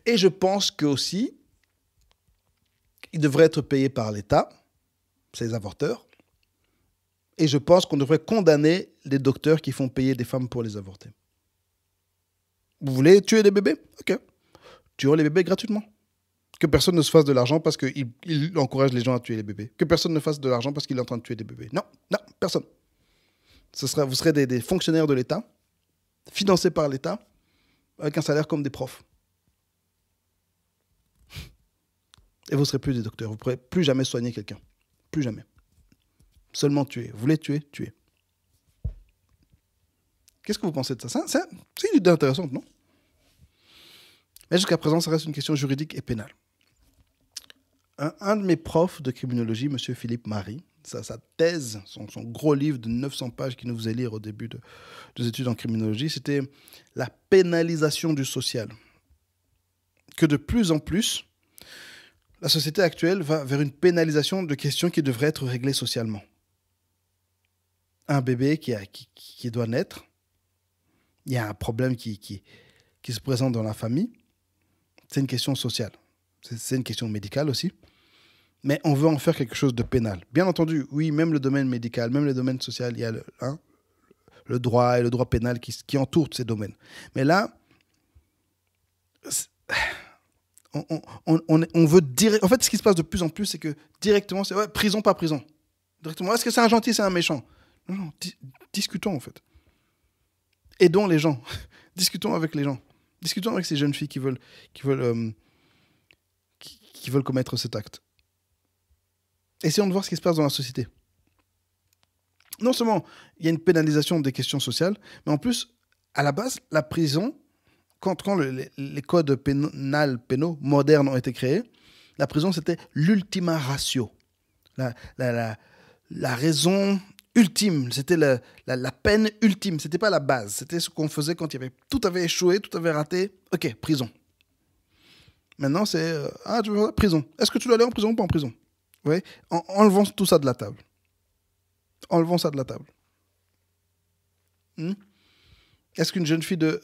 Et je pense qu'aussi, ils devraient être payés par l'État, ces avorteurs. Et je pense qu'on devrait condamner les docteurs qui font payer des femmes pour les avorter. Vous voulez tuer des bébés? Ok. Tuons les bébés gratuitement. Que personne ne se fasse de l'argent parce qu'il encourage les gens à tuer les bébés. Que personne ne fasse de l'argent parce qu'il est en train de tuer des bébés. Non, personne. Vous serez des fonctionnaires de l'État, financés par l'État, avec un salaire comme des profs. Et vous ne serez plus des docteurs. Vous ne pourrez plus jamais soigner quelqu'un. Plus jamais. Seulement tuer. Vous voulez tuer? Tuer. Qu'est-ce que vous pensez de ça? C'est une idée intéressante, non? Mais jusqu'à présent, ça reste une question juridique et pénale. Un de mes profs de criminologie, M. Philippe Marie, sa thèse, son gros livre de 900 pages qu'il nous faisait lire au début des études en criminologie, c'était la pénalisation du social. Que de plus en plus, la société actuelle va vers une pénalisation de questions qui devraient être réglées socialement. Un bébé qui doit naître, il y a un problème qui se présente dans la famille, c'est une question sociale. C'est une question médicale aussi. Mais on veut en faire quelque chose de pénal. Bien entendu, oui, même le domaine médical, même le domaine social, il y a le droit et le droit pénal qui entourent ces domaines. Mais là, on veut dire... En fait, ce qui se passe de plus en plus, c'est que directement, c'est ouais, prison, pas prison. Directement, est-ce que c'est un gentil, c'est un méchant? Non, discutons en fait. Aidons les gens. Discutons avec les gens. Discutons avec ces jeunes filles qui veulent commettre cet acte. Essayons de voir ce qui se passe dans la société. Non seulement il y a une pénalisation des questions sociales, mais en plus, à la base, la prison, quand les codes pénaux modernes ont été créés, la prison, c'était l'ultima ratio. La raison ultime, c'était la peine ultime. C'était pas la base. C'était ce qu'on faisait quand tout avait échoué, tout avait raté. Ok, prison. Maintenant, c'est tu veux prison. Est-ce que tu dois aller en prison ou pas en prison? Oui. Enlevons tout ça de la table. Enlevons ça de la table. Est-ce qu'une jeune fille de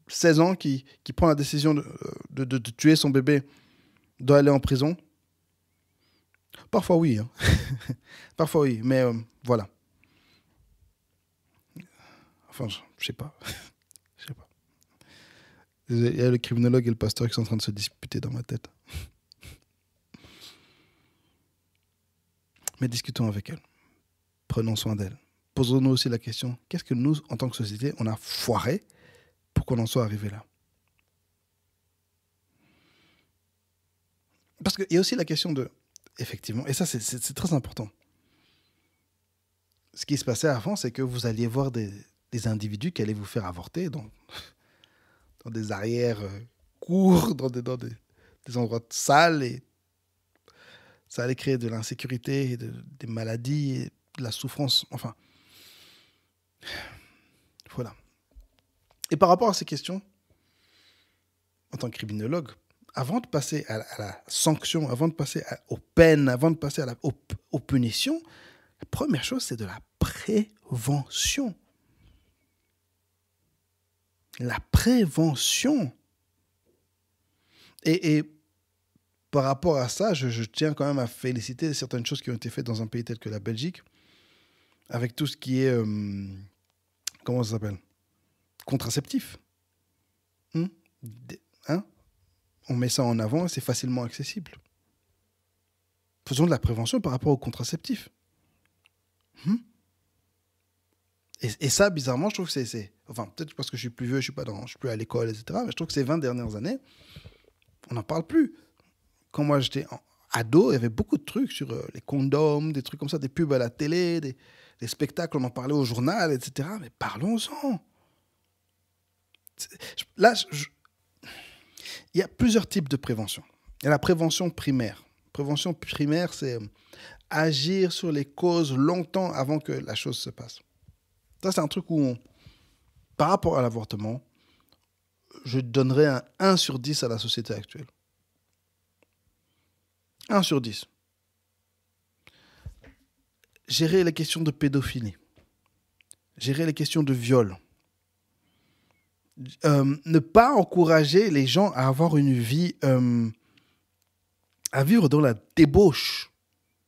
16 ans qui prend la décision de tuer son bébé doit aller en prison? Parfois oui. Hein. Parfois oui, mais voilà. Enfin, je sais pas. Je sais pas. Il y a le criminologue et le pasteur qui sont en train de se disputer dans ma tête. Mais discutons avec elle. Prenons soin d'elle. Posons-nous aussi la question, qu'est-ce que nous, en tant que société, on a foiré pour qu'on en soit arrivé là? Parce qu'il y a aussi la question de... Effectivement, et ça, c'est très important. Ce qui se passait avant, c'est que vous alliez voir des individus qui allaient vous faire avorter dans des arrières cours, dans des endroits sales, et ça allait créer de l'insécurité, des maladies, et de la souffrance, enfin... Voilà. Et par rapport à ces questions, en tant que criminologue, avant de passer à la sanction, avant de passer aux peines, avant de passer aux punitions, la première chose, c'est de la prévention. La prévention. Et par rapport à ça, je tiens quand même à féliciter certaines choses qui ont été faites dans un pays tel que la Belgique, avec tout ce qui est... comment ça s'appelle? Contraceptif. On met ça en avant et c'est facilement accessible. Faisons de la prévention par rapport aux contraceptifs. Et ça, bizarrement, je trouve que c'est... Enfin, peut-être parce que je suis plus vieux, je suis plus à l'école, etc. Mais je trouve que ces 20 dernières années, on n'en parle plus. Quand moi, j'étais ado, il y avait beaucoup de trucs sur les condoms, des trucs comme ça, des pubs à la télé, des spectacles, on en parlait au journal, etc. Mais parlons-en. Là, il y a plusieurs types de prévention. Il y a la prévention primaire. Prévention primaire, c'est agir sur les causes longtemps avant que la chose se passe. Ça, c'est un truc où, par rapport à l'avortement, je donnerais un 1 sur 10 à la société actuelle. 1 sur 10. Gérer les questions de pédophilie. Gérer les questions de viol. Ne pas encourager les gens à avoir une vie, à vivre dans la débauche.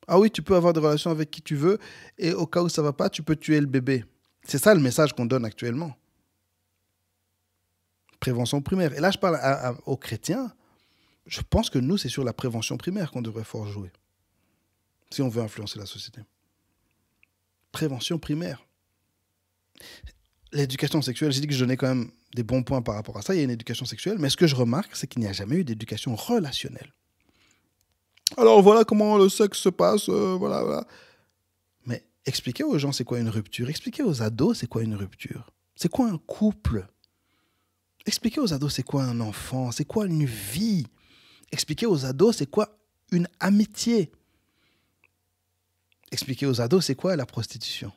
Ah oui, tu peux avoir des relations avec qui tu veux et au cas où ça ne va pas, tu peux tuer le bébé. C'est ça le message qu'on donne actuellement. Prévention primaire. Et là, je parle aux chrétiens. Je pense que nous, c'est sur la prévention primaire qu'on devrait fort jouer. Si on veut influencer la société. Prévention primaire. L'éducation sexuelle, j'ai dit que je donnais quand même des bons points par rapport à ça. Il y a une éducation sexuelle, mais ce que je remarque, c'est qu'il n'y a jamais eu d'éducation relationnelle. Alors voilà comment le sexe se passe, voilà. Mais expliquez aux gens c'est quoi une rupture. Expliquez aux ados c'est quoi une rupture. C'est quoi un couple. Expliquez aux ados c'est quoi un enfant. C'est quoi une vie. Expliquez aux ados c'est quoi une amitié. Expliquez aux ados c'est quoi la prostitution.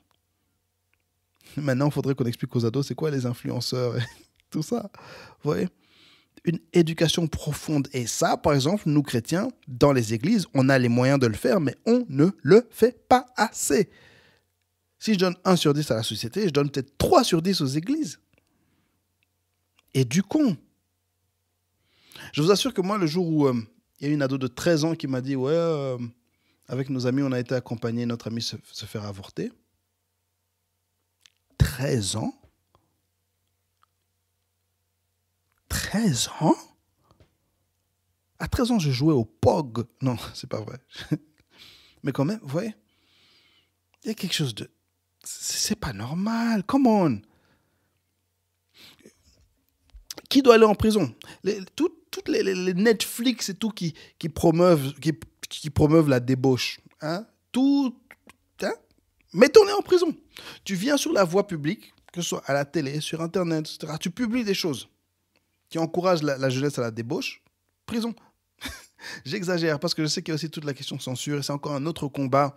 Maintenant, il faudrait qu'on explique aux ados c'est quoi les influenceurs et tout ça. Vous voyez ? Une éducation profonde. Et ça, par exemple, nous chrétiens, dans les églises, on a les moyens de le faire, mais on ne le fait pas assez. Si je donne 1 sur 10 à la société, je donne peut-être 3 sur 10 aux églises. Éduquons. Je vous assure que moi, le jour où il y a une ado de 13 ans qui m'a dit « Ouais, avec nos amis, on a été accompagner notre ami se faire avorter. » 13 ans? 13 ans? À 13 ans, je jouais au POG. Non, c'est pas vrai. Mais quand même, vous voyez, il y a quelque chose de... C'est pas normal. Come on. Qui doit aller en prison? Toutes les Netflix et tout qui promeuvent la débauche. Hein? Tout. Hein? Mettons-les en prison. Tu viens sur la voie publique, que ce soit à la télé, sur Internet, etc. Tu publies des choses qui encouragent la jeunesse à la débauche. Prison. J'exagère parce que je sais qu'il y a aussi toute la question de censure et c'est encore un autre combat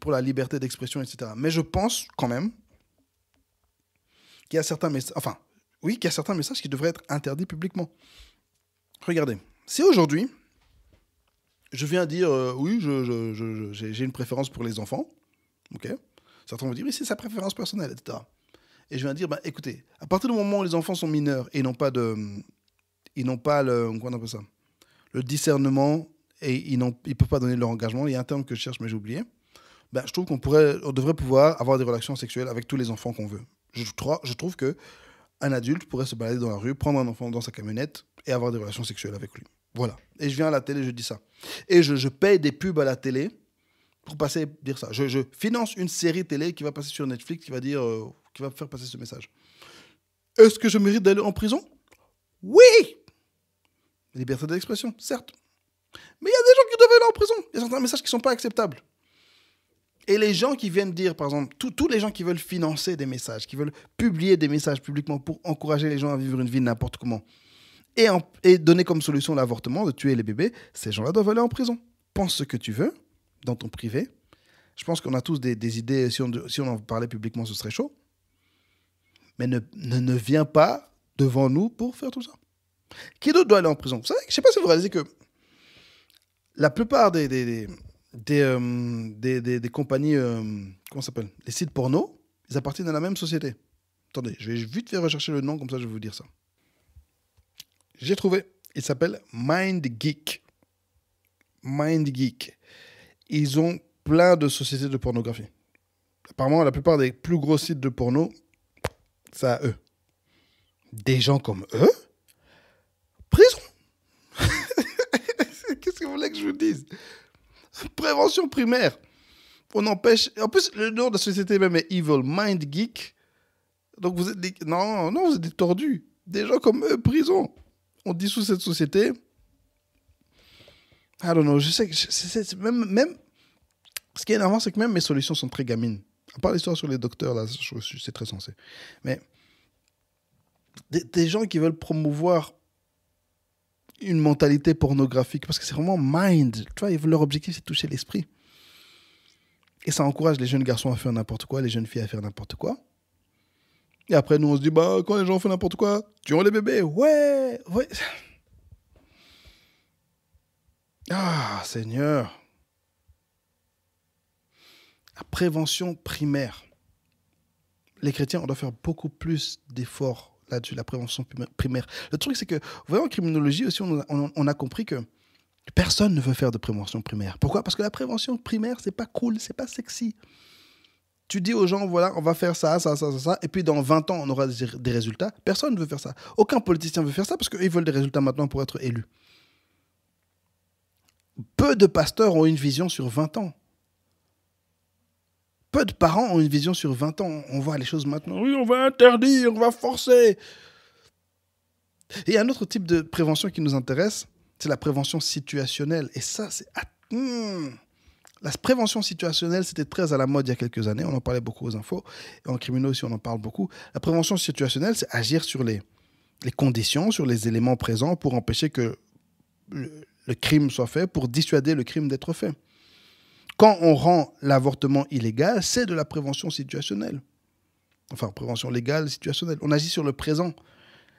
pour la liberté d'expression, etc. Mais je pense quand même qu'il y a certains messages... Enfin, oui, qu'il y a certains messages qui devraient être interdits publiquement. Regardez, si aujourd'hui, je viens dire, oui, j'ai une préférence pour les enfants, ok, certains vont dire, oui, c'est sa préférence personnelle, etc. Et je viens dire, bah, écoutez, à partir du moment où les enfants sont mineurs et n'ont pas le, comment on appelle ça, le discernement et ils ne peuvent pas donner leur engagement, il y a un terme que je cherche mais j'ai oublié, ben, je trouve on devrait pouvoir avoir des relations sexuelles avec tous les enfants qu'on veut. Je trouve qu'un adulte pourrait se balader dans la rue, prendre un enfant dans sa camionnette et avoir des relations sexuelles avec lui. Voilà. Et je viens à la télé, je dis ça. Et je paye des pubs à la télé pour dire ça. Je finance une série télé qui va passer sur Netflix, qui va faire passer ce message. Est-ce que je mérite d'aller en prison? Oui! Liberté d'expression, certes. Mais il y a des gens qui doivent aller en prison. Il y a certains messages qui ne sont pas acceptables. Et les gens qui viennent dire, par exemple, tous les gens qui veulent financer des messages, qui veulent publier des messages publiquement pour encourager les gens à vivre une vie n'importe comment, et donner comme solution l'avortement, de tuer les bébés, ces gens-là doivent aller en prison. Pense ce que tu veux, dans ton privé. Je pense qu'on a tous des idées, si on en parlait publiquement, ce serait chaud. Mais ne viens pas devant nous pour faire tout ça. Qui d'autre doit aller en prison? Vous savez, je ne sais pas si vous réalisez que la plupart des compagnies, comment ça s'appelle? Les sites porno, ils appartiennent à la même société. Attendez, je vais vite faire rechercher le nom, comme ça je vais vous dire ça. J'ai trouvé, il s'appelle MindGeek. MindGeek. Ils ont plein de sociétés de pornographie. Apparemment, la plupart des plus gros sites de porno, c'est à eux. Des gens comme eux? Prison. Qu'est-ce que vous voulez que je vous dise? Prévention primaire. On empêche... En plus, le nom de la société même est Evil. MindGeek. Donc vous êtes des... Non, vous êtes des tordus. Des gens comme eux, prison. On dissout cette société. I don't know. Je sais que... Même... Ce qui est énervant, c'est que même mes solutions sont très gamines. À part l'histoire sur les docteurs, là, c'est très sensé. Mais... Des gens qui veulent promouvoir une mentalité pornographique, parce que c'est vraiment mind. Tu vois, leur objectif, c'est de toucher l'esprit. Et ça encourage les jeunes garçons à faire n'importe quoi, les jeunes filles à faire n'importe quoi. Et après, nous, on se dit, bah, quand les gens font n'importe quoi, tuons les bébés. Ouais. Ah, Seigneur. La prévention primaire. Les chrétiens, on doit faire beaucoup plus d'efforts là-dessus, la prévention primaire. Le truc, c'est que, voyons, en criminologie aussi, on a compris que personne ne veut faire de prévention primaire. Pourquoi? Parce que la prévention primaire, c'est pas cool, c'est pas sexy. Tu dis aux gens, voilà, on va faire ça, et puis dans 20 ans, on aura des résultats. Personne ne veut faire ça. Aucun politicien veut faire ça parce qu'ils veulent des résultats maintenant pour être élus. Peu de pasteurs ont une vision sur 20 ans. Peu de parents ont une vision sur 20 ans. On voit les choses maintenant. Oui, on va interdire, on va forcer. Et il y a un autre type de prévention qui nous intéresse, c'est la prévention situationnelle. Et ça, c'est... La prévention situationnelle, c'était très à la mode il y a quelques années. On en parlait beaucoup aux infos. Et en criminaux aussi, on en parle beaucoup. La prévention situationnelle, c'est agir sur les conditions, sur les éléments présents pour empêcher que le crime soit fait, pour dissuader le crime d'être fait. Quand on rend l'avortement illégal, c'est de la prévention situationnelle. Enfin, prévention légale, situationnelle. On agit sur le présent.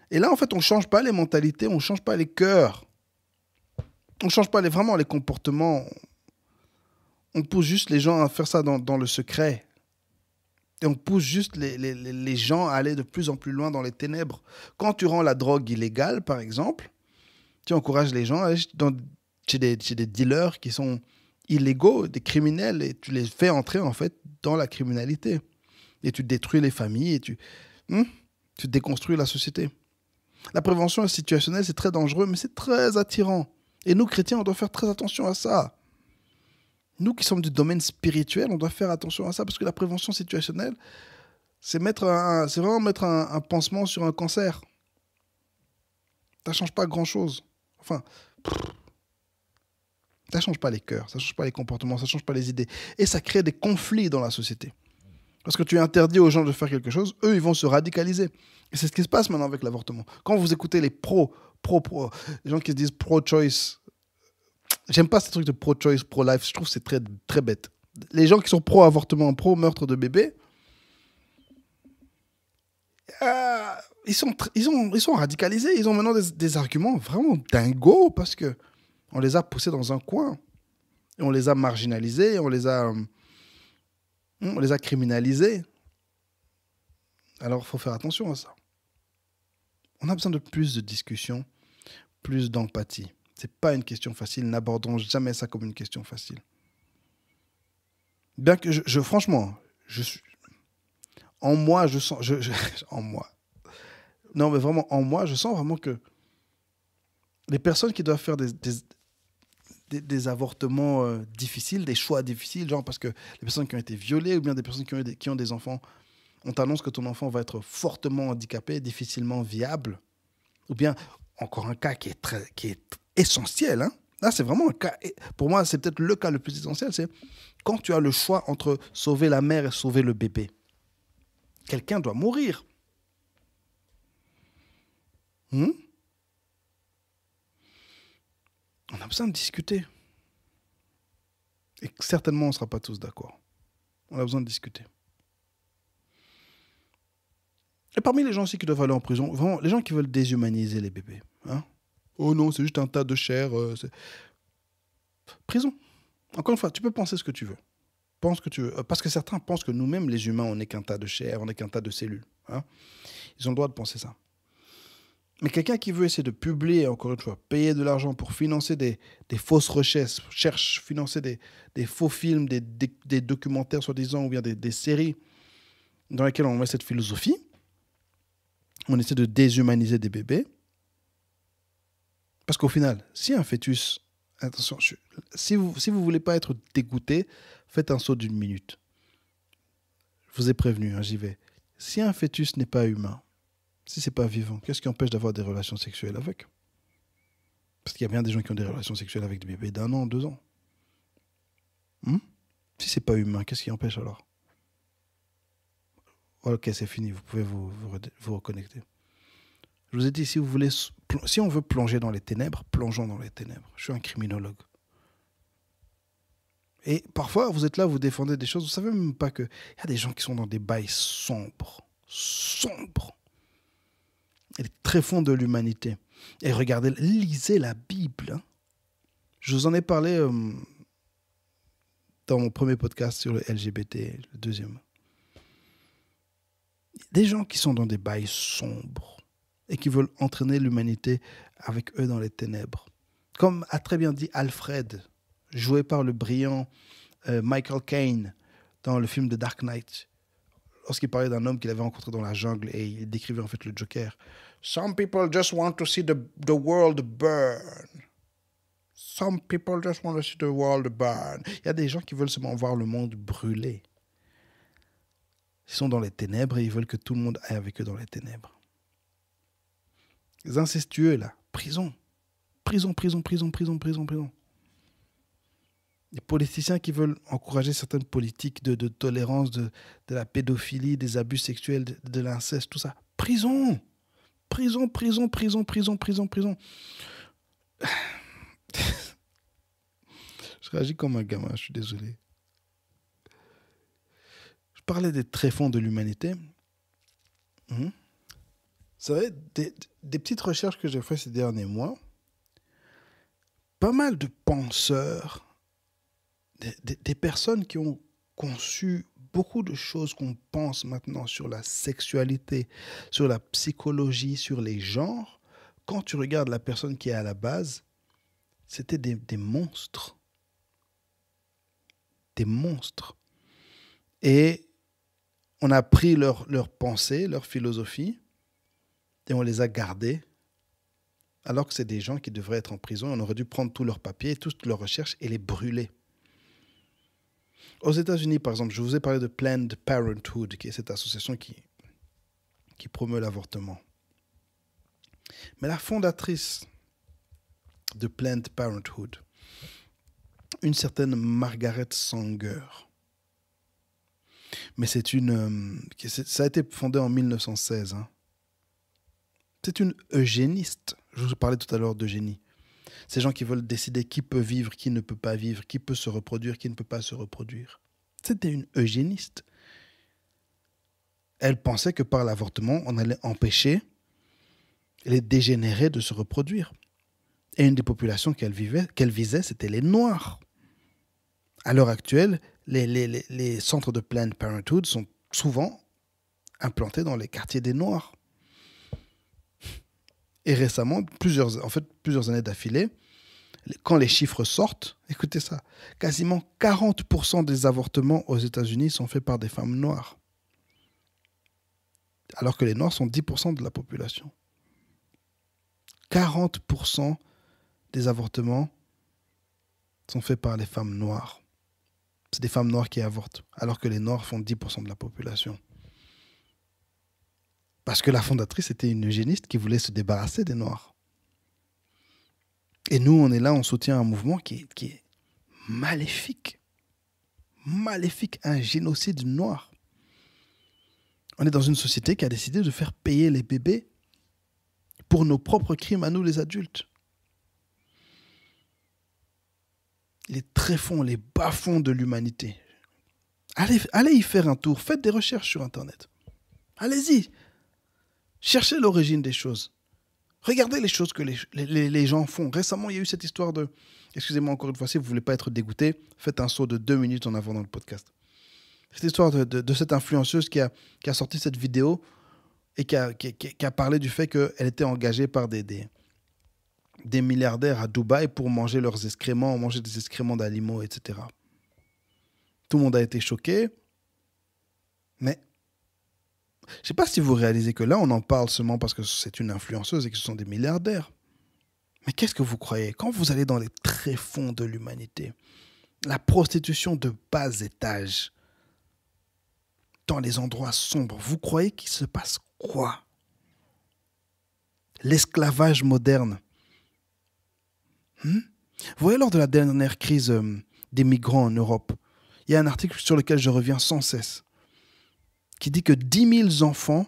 Et là, en fait, on ne change pas les mentalités, on ne change pas les cœurs. On ne change pas vraiment les comportements. On pousse juste les gens à faire ça dans le secret. Et on pousse juste les gens à aller de plus en plus loin dans les ténèbres. Quand tu rends la drogue illégale, par exemple, Tu encourages les gens à aller chez des dealers qui sont illégaux, des criminels, et tu les fais entrer en fait dans la criminalité. Et tu détruis les familles et tu déconstruis la société. La prévention situationnelle, c'est très dangereux, mais c'est très attirant. Et nous, chrétiens, on doit faire très attention à ça. Nous qui sommes du domaine spirituel, on doit faire attention à ça, parce que la prévention situationnelle, c'est vraiment mettre un pansement sur un cancer. Ça ne change pas grand-chose. Enfin, ça ne change pas les cœurs, ça ne change pas les comportements, ça ne change pas les idées. Et ça crée des conflits dans la société. Parce que tu interdis aux gens de faire quelque chose, eux, ils vont se radicaliser. Et c'est ce qui se passe maintenant avec l'avortement. Quand vous écoutez les les gens qui se disent pro-choice, j'aime pas ces trucs de pro-choice, pro-life, je trouve que c'est très, très bête. Les gens qui sont pro-avortement, pro-meurtre de bébés, ils sont radicalisés. Ils ont maintenant des arguments vraiment dingos parce qu'on les a poussés dans un coin. Et on les a marginalisés, on les a criminalisés. Alors, il faut faire attention à ça. On a besoin de plus de discussion, plus d'empathie. Ce n'est pas une question facile. N'abordons jamais ça comme une question facile. Bien que franchement, en moi, je sens... en moi. Non, mais vraiment, en moi, je sens vraiment que les personnes qui doivent faire des avortements difficiles, des choix difficiles, genre parce que les personnes qui ont été violées ou bien des personnes qui ont des enfants, on t'annonce que ton enfant va être fortement handicapé, difficilement viable, ou bien encore un cas qui est essentiel. Hein. Là, c'est vraiment un cas, pour moi, c'est peut-être le cas le plus essentiel, c'est quand tu as le choix entre sauver la mère et sauver le bébé. Quelqu'un doit mourir. On a besoin de discuter. Et certainement, on ne sera pas tous d'accord. On a besoin de discuter. Et parmi les gens aussi qui doivent aller en prison, vraiment, les gens qui veulent déshumaniser les bébés. Hein? Oh non, c'est juste un tas de chair. Prison. Encore une fois, tu peux penser ce que tu veux. Pense que tu veux. Parce que certains pensent que nous-mêmes, les humains, on n'est qu'un tas de chair, on n'est qu'un tas de cellules. Hein? Ils ont le droit de penser ça. Mais quelqu'un qui veut essayer de publier, encore une fois, payer de l'argent pour financer des fausses recherches, financer des faux films, des documentaires soi-disant, ou bien des séries dans lesquelles on met cette philosophie, on essaie de déshumaniser des bébés. Parce qu'au final, si un fœtus... Attention, si vous ne voulez pas être dégoûté, faites un saut d'1 minute. Je vous ai prévenu, hein, j'y vais. Si un fœtus n'est pas humain, si ce n'est pas vivant, qu'est-ce qui empêche d'avoir des relations sexuelles avec? Parce qu'il y a bien des gens qui ont des relations sexuelles avec des bébés d'1 an, 2 ans. Si ce n'est pas humain, qu'est-ce qui empêche alors? Ok, c'est fini, vous pouvez vous reconnecter. Je vous ai dit, si on veut plonger dans les ténèbres, plongeons dans les ténèbres. Je suis un criminologue. Et parfois, vous êtes là, vous défendez des choses, vous ne savez même pas qu'il y a des gens qui sont dans des bails sombres. Et les tréfonds de l'humanité. Et regardez, lisez la Bible. Hein. Je vous en ai parlé dans mon premier podcast sur le LGBT, le deuxième. Des gens qui sont dans des bails sombres et qui veulent entraîner l'humanité avec eux dans les ténèbres. Comme a très bien dit Alfred, joué par le brillant Michael Caine dans le film The Dark Knight, lorsqu'il parlait d'un homme qu'il avait rencontré dans la jungle et il décrivait en fait le Joker. Some people just want to see the world burn. Some people just want to see the world burn. Il y a des gens qui veulent seulement voir le monde brûler. Ils sont dans les ténèbres et ils veulent que tout le monde aille avec eux dans les ténèbres. Les incestueux, là, prison. Prison. Les politiciens qui veulent encourager certaines politiques de tolérance, de la pédophilie, des abus sexuels, de l'inceste, tout ça. Prison. Je réagis comme un gamin, je suis désolé. Je parlais des tréfonds de l'humanité. Vous savez, des petites recherches que j'ai faites ces derniers mois, pas mal de penseurs, des personnes qui ont conçu beaucoup de choses qu'on pense maintenant sur la sexualité, sur la psychologie, sur les genres, quand tu regardes la personne qui est à la base, c'était des monstres. Des monstres. Et on a pris leur pensée, leur philosophie, et on les a gardés, alors que c'est des gens qui devraient être en prison. On aurait dû prendre tous leurs papiers, toutes leurs recherches et les brûler. Aux États-Unis, par exemple, je vous ai parlé de Planned Parenthood, qui est cette association qui promeut l'avortement. Mais la fondatrice de Planned Parenthood, une certaine Margaret Sanger, mais ça a été fondé en 1916. Hein. C'est une eugéniste. Je vous parlais tout à l'heure d'eugénie. Ces gens qui veulent décider qui peut vivre, qui ne peut pas vivre, qui peut se reproduire, qui ne peut pas se reproduire. C'était une eugéniste. Elle pensait que par l'avortement, on allait empêcher les dégénérés de se reproduire. Et une des populations qu'elle visait, c'était les Noirs. À l'heure actuelle, les centres de Planned Parenthood sont souvent implantés dans les quartiers des Noirs. Et récemment, plusieurs années d'affilée, quand les chiffres sortent, écoutez ça, quasiment 40% des avortements aux États-Unis sont faits par des femmes noires. Alors que les Noirs sont 10% de la population. 40% des avortements sont faits par les femmes noires. C'est des femmes noires qui avortent, alors que les Noirs font 10% de la population. Parce que la fondatrice était une eugéniste qui voulait se débarrasser des Noirs. Et nous, on est là, on soutient un mouvement qui est maléfique. Maléfique, un génocide noir. On est dans une société qui a décidé de faire payer les bébés pour nos propres crimes à nous, les adultes. Les tréfonds, les bas-fonds de l'humanité. Allez y faire un tour, faites des recherches sur Internet. Allez-y, cherchez l'origine des choses. Regardez les choses que les gens font. Récemment, il y a eu cette histoire de... Excusez-moi encore une fois, si vous ne voulez pas être dégoûté, faites un saut de 2 minutes en avant dans le podcast. Cette histoire de cette influenceuse qui a sorti cette vidéo et qui a parlé du fait qu'elle était engagée par des milliardaires à Dubaï pour manger leurs excréments, manger des excréments d'animaux, etc. Tout le monde a été choqué. Mais je ne sais pas si vous réalisez que là, on en parle seulement parce que c'est une influenceuse et que ce sont des milliardaires. Mais qu'est-ce que vous croyez? Quand vous allez dans les tréfonds de l'humanité, la prostitution de bas étage, dans les endroits sombres, vous croyez qu'il se passe quoi? L'esclavage moderne. Vous voyez, lors de la dernière crise des migrants en Europe, il y a un article sur lequel je reviens sans cesse, qui dit que 10 000 enfants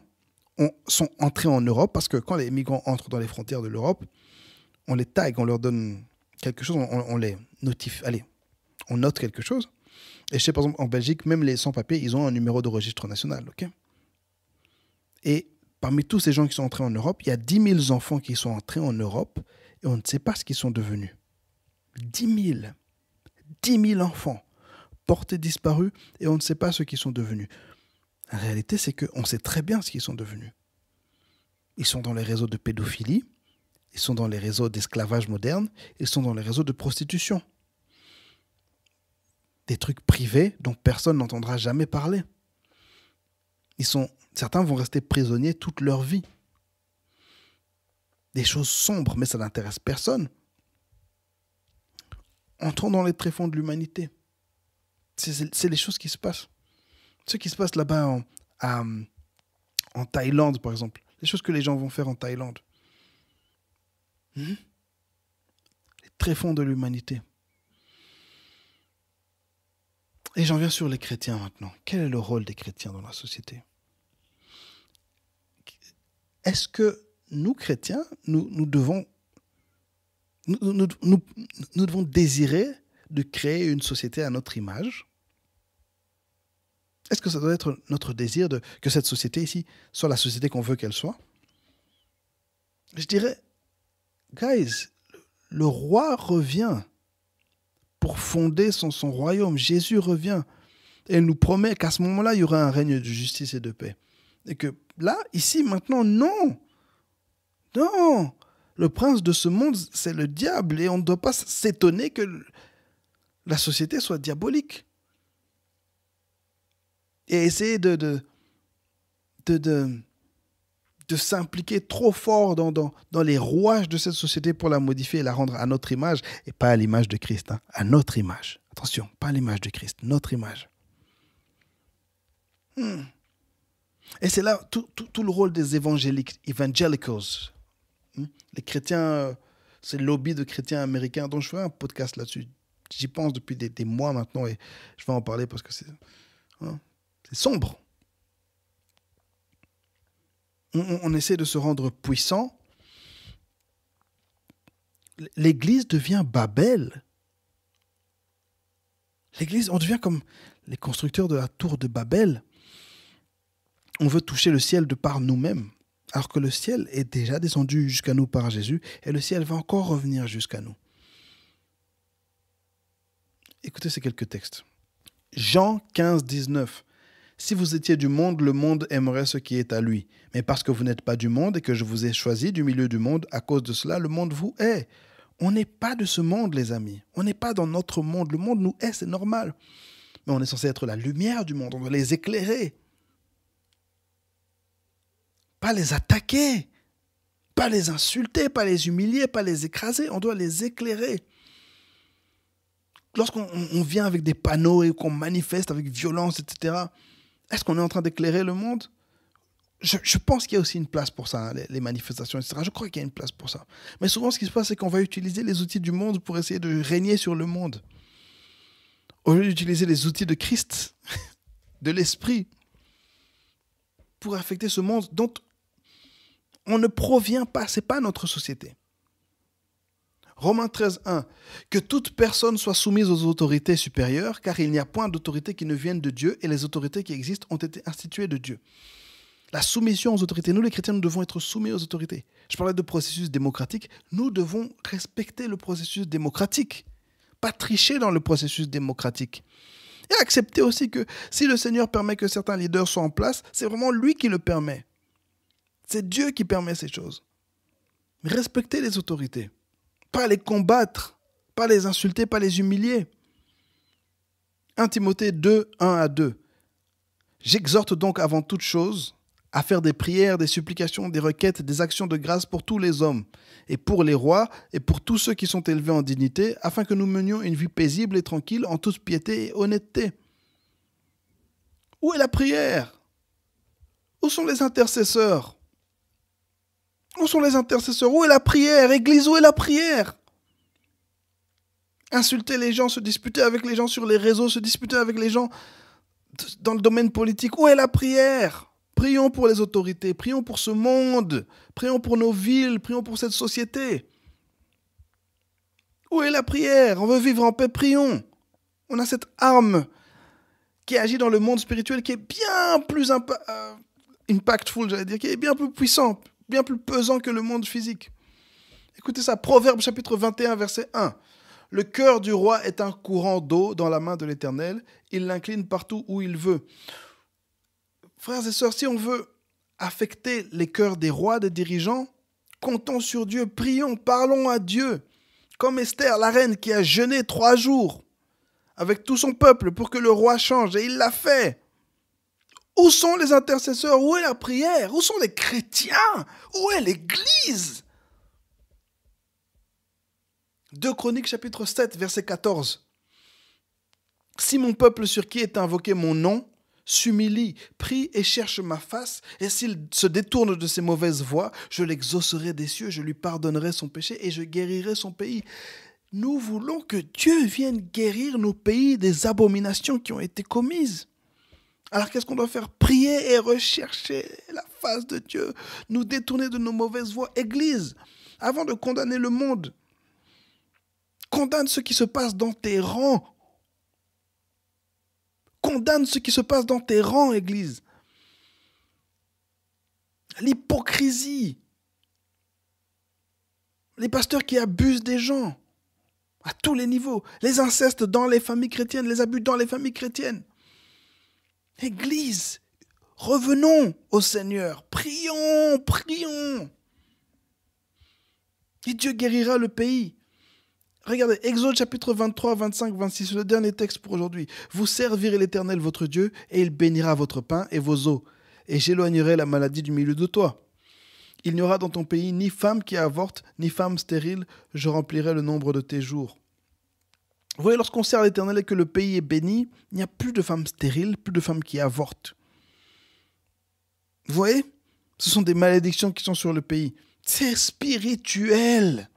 sont entrés en Europe, parce que quand les migrants entrent dans les frontières de l'Europe, on les tag, on leur donne quelque chose, on les notifie. Allez, on note quelque chose. Et je sais, par exemple, en Belgique, même les sans-papiers, ils ont un numéro de registre national. Okay. Et parmi tous ces gens qui sont entrés en Europe, il y a 10 000 enfants qui sont entrés en Europe et on ne sait pas ce qu'ils sont devenus. 10 000. 10 000 enfants portés disparus et on ne sait pas ce qu'ils sont devenus. La réalité, c'est qu'on sait très bien ce qu'ils sont devenus. Ils sont dans les réseaux de pédophilie, ils sont dans les réseaux d'esclavage moderne, ils sont dans les réseaux de prostitution. Des trucs privés dont personne n'entendra jamais parler. Certains vont rester prisonniers toute leur vie. Des choses sombres, mais ça n'intéresse personne. Entrons dans les tréfonds de l'humanité. C'est les choses qui se passent. Ce qui se passe là-bas en Thaïlande, par exemple. Les choses que les gens vont faire en Thaïlande. Les tréfonds de l'humanité. Et j'en viens sur les chrétiens maintenant. Quel est le rôle des chrétiens dans la société? Est-ce que nous, chrétiens, nous devons désirer de créer une société à notre image? Est-ce que ça doit être notre désir que cette société ici soit la société qu'on veut qu'elle soit? Je dirais, guys, le roi revient pour fonder son royaume. Jésus revient et il nous promet qu'à ce moment-là, il y aura un règne de justice et de paix. Et que là, ici, maintenant, non. Non. Le prince de ce monde, c'est le diable. Et on ne doit pas s'étonner que la société soit diabolique. Et essayer de s'impliquer trop fort dans les rouages de cette société pour la modifier et la rendre à notre image, et pas à l'image de Christ, hein, à notre image. Attention, pas à l'image de Christ, notre image. Et c'est là tout le rôle des evangelicals. Les chrétiens, c'est le lobby de chrétiens américains dont je ferai un podcast là-dessus. J'y pense depuis des mois maintenant et je vais en parler parce que c'est sombre. On essaie de se rendre puissant. L'Église devient Babel. L'Église, on devient comme les constructeurs de la tour de Babel. On veut toucher le ciel de par nous-mêmes, alors que le ciel est déjà descendu jusqu'à nous par Jésus, et le ciel va encore revenir jusqu'à nous. Écoutez ces quelques textes. Jean 15, 19. Si vous étiez du monde, le monde aimerait ce qui est à lui. Mais parce que vous n'êtes pas du monde et que je vous ai choisi du milieu du monde, à cause de cela, le monde vous hait. On n'est pas de ce monde, les amis. On n'est pas dans notre monde. Le monde nous hait, c'est normal. Mais on est censé être la lumière du monde. On doit les éclairer. Pas les attaquer. Pas les insulter, pas les humilier, pas les écraser. On doit les éclairer. Lorsqu'on vient avec des panneaux et qu'on manifeste avec violence, etc., est-ce qu'on est en train d'éclairer le monde ? Je pense qu'il y a aussi une place pour ça, hein, les manifestations, etc. Je crois qu'il y a une place pour ça. Mais souvent, ce qui se passe, c'est qu'on va utiliser les outils du monde pour essayer de régner sur le monde. Au lieu d'utiliser les outils de Christ, de l'Esprit, pour affecter ce monde dont on ne provient pas. Ce n'est pas notre société. Romains 13, 1. Que toute personne soit soumise aux autorités supérieures, car il n'y a point d'autorité qui ne vienne de Dieu, et les autorités qui existent ont été instituées de Dieu. La soumission aux autorités. Nous, les chrétiens, nous devons être soumis aux autorités. Je parlais de processus démocratique. Nous devons respecter le processus démocratique. Pas tricher dans le processus démocratique. Et accepter aussi que si le Seigneur permet que certains leaders soient en place, c'est vraiment lui qui le permet. C'est Dieu qui permet ces choses. Respecter les autorités. Pas les combattre, pas les insulter, pas les humilier. 1 Timothée 2, 1 à 2. J'exhorte donc avant toute chose à faire des prières, des supplications, des requêtes, des actions de grâce pour tous les hommes, et pour les rois, et pour tous ceux qui sont élevés en dignité, afin que nous menions une vie paisible et tranquille, en toute piété et honnêteté. Où est la prière ? Où sont les intercesseurs ? Où sont les intercesseurs ? Où est la prière ? Église, où est la prière ? Insulter les gens, se disputer avec les gens sur les réseaux, se disputer avec les gens dans le domaine politique. Où est la prière ? Prions pour les autorités, prions pour ce monde, prions pour nos villes, prions pour cette société. Où est la prière ? On veut vivre en paix, prions. On a cette arme qui agit dans le monde spirituel qui est bien plus impactful, j'allais dire, qui est bien plus puissant, bien plus pesant que le monde physique. Écoutez ça, Proverbe chapitre 21, verset 1. Le cœur du roi est un courant d'eau dans la main de l'Éternel. Il l'incline partout où il veut. Frères et sœurs, si on veut affecter les cœurs des rois, des dirigeants, comptons sur Dieu, prions, parlons à Dieu. Comme Esther, la reine qui a jeûné 3 jours avec tout son peuple pour que le roi change, et il l'a fait. Où sont les intercesseurs ? Où est la prière ? Où sont les chrétiens ? Où est l'Église ? 2 Chroniques chapitre 7, verset 14. Si mon peuple sur qui est invoqué mon nom s'humilie, prie et cherche ma face, et s'il se détourne de ses mauvaises voies, je l'exaucerai des cieux, je lui pardonnerai son péché et je guérirai son pays. Nous voulons que Dieu vienne guérir nos pays des abominations qui ont été commises. Alors qu'est-ce qu'on doit faire ? Prier et rechercher la face de Dieu, nous détourner de nos mauvaises voies. Église, avant de condamner le monde, condamne ce qui se passe dans tes rangs. Condamne ce qui se passe dans tes rangs, Église. L'hypocrisie. Les pasteurs qui abusent des gens à tous les niveaux. Les incestes dans les familles chrétiennes, les abus dans les familles chrétiennes. Église, revenons au Seigneur. Prions, prions. Et Dieu guérira le pays. Regardez, Exode chapitre 23, 25, 26, le dernier texte pour aujourd'hui. Vous servirez l'Éternel votre Dieu, et il bénira votre pain et vos eaux, et j'éloignerai la maladie du milieu de toi. Il n'y aura dans ton pays ni femme qui avorte, ni femme stérile, je remplirai le nombre de tes jours. Vous voyez, lorsqu'on sert l'Éternel et que le pays est béni, il n'y a plus de femmes stériles, plus de femmes qui avortent. Vous voyez, ce sont des malédictions qui sont sur le pays. C'est spirituel.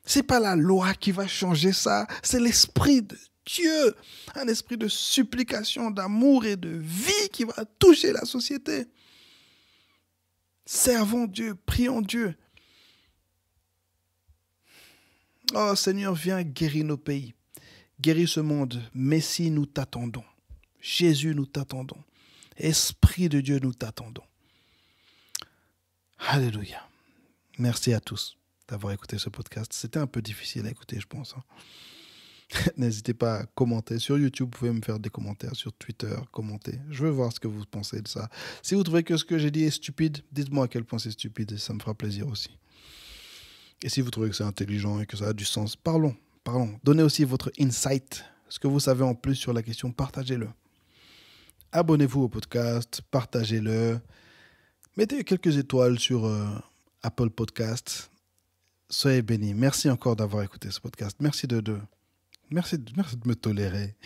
C'est pas la loi qui va changer ça, c'est l'esprit de Dieu, un esprit de supplication, d'amour et de vie qui va toucher la société. Servons Dieu, prions Dieu. Oh Seigneur, viens guérir nos pays, guéris ce monde. Messie, nous t'attendons. Jésus, nous t'attendons. Esprit de Dieu, nous t'attendons. Alléluia. Merci à tous d'avoir écouté ce podcast. C'était un peu difficile à écouter, je pense. N'hésitez pas à commenter. Sur YouTube, vous pouvez me faire des commentaires. Sur Twitter, commentez. Je veux voir ce que vous pensez de ça. Si vous trouvez que ce que j'ai dit est stupide, dites-moi à quel point c'est stupide et ça me fera plaisir aussi. Et si vous trouvez que c'est intelligent et que ça a du sens, parlons. Donnez aussi votre insight. Ce que vous savez en plus sur la question, partagez-le. Abonnez-vous au podcast, partagez-le. Mettez quelques étoiles sur Apple Podcast. Soyez bénis. Merci encore d'avoir écouté ce podcast. Merci de me tolérer.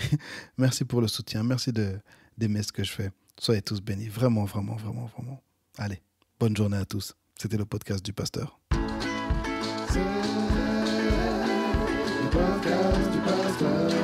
Merci pour le soutien. Merci d'aimer ce que je fais. Soyez tous bénis. Vraiment, vraiment, vraiment, vraiment. Allez, bonne journée à tous. C'était le podcast du pasteur. C'est le podcast du pasteur.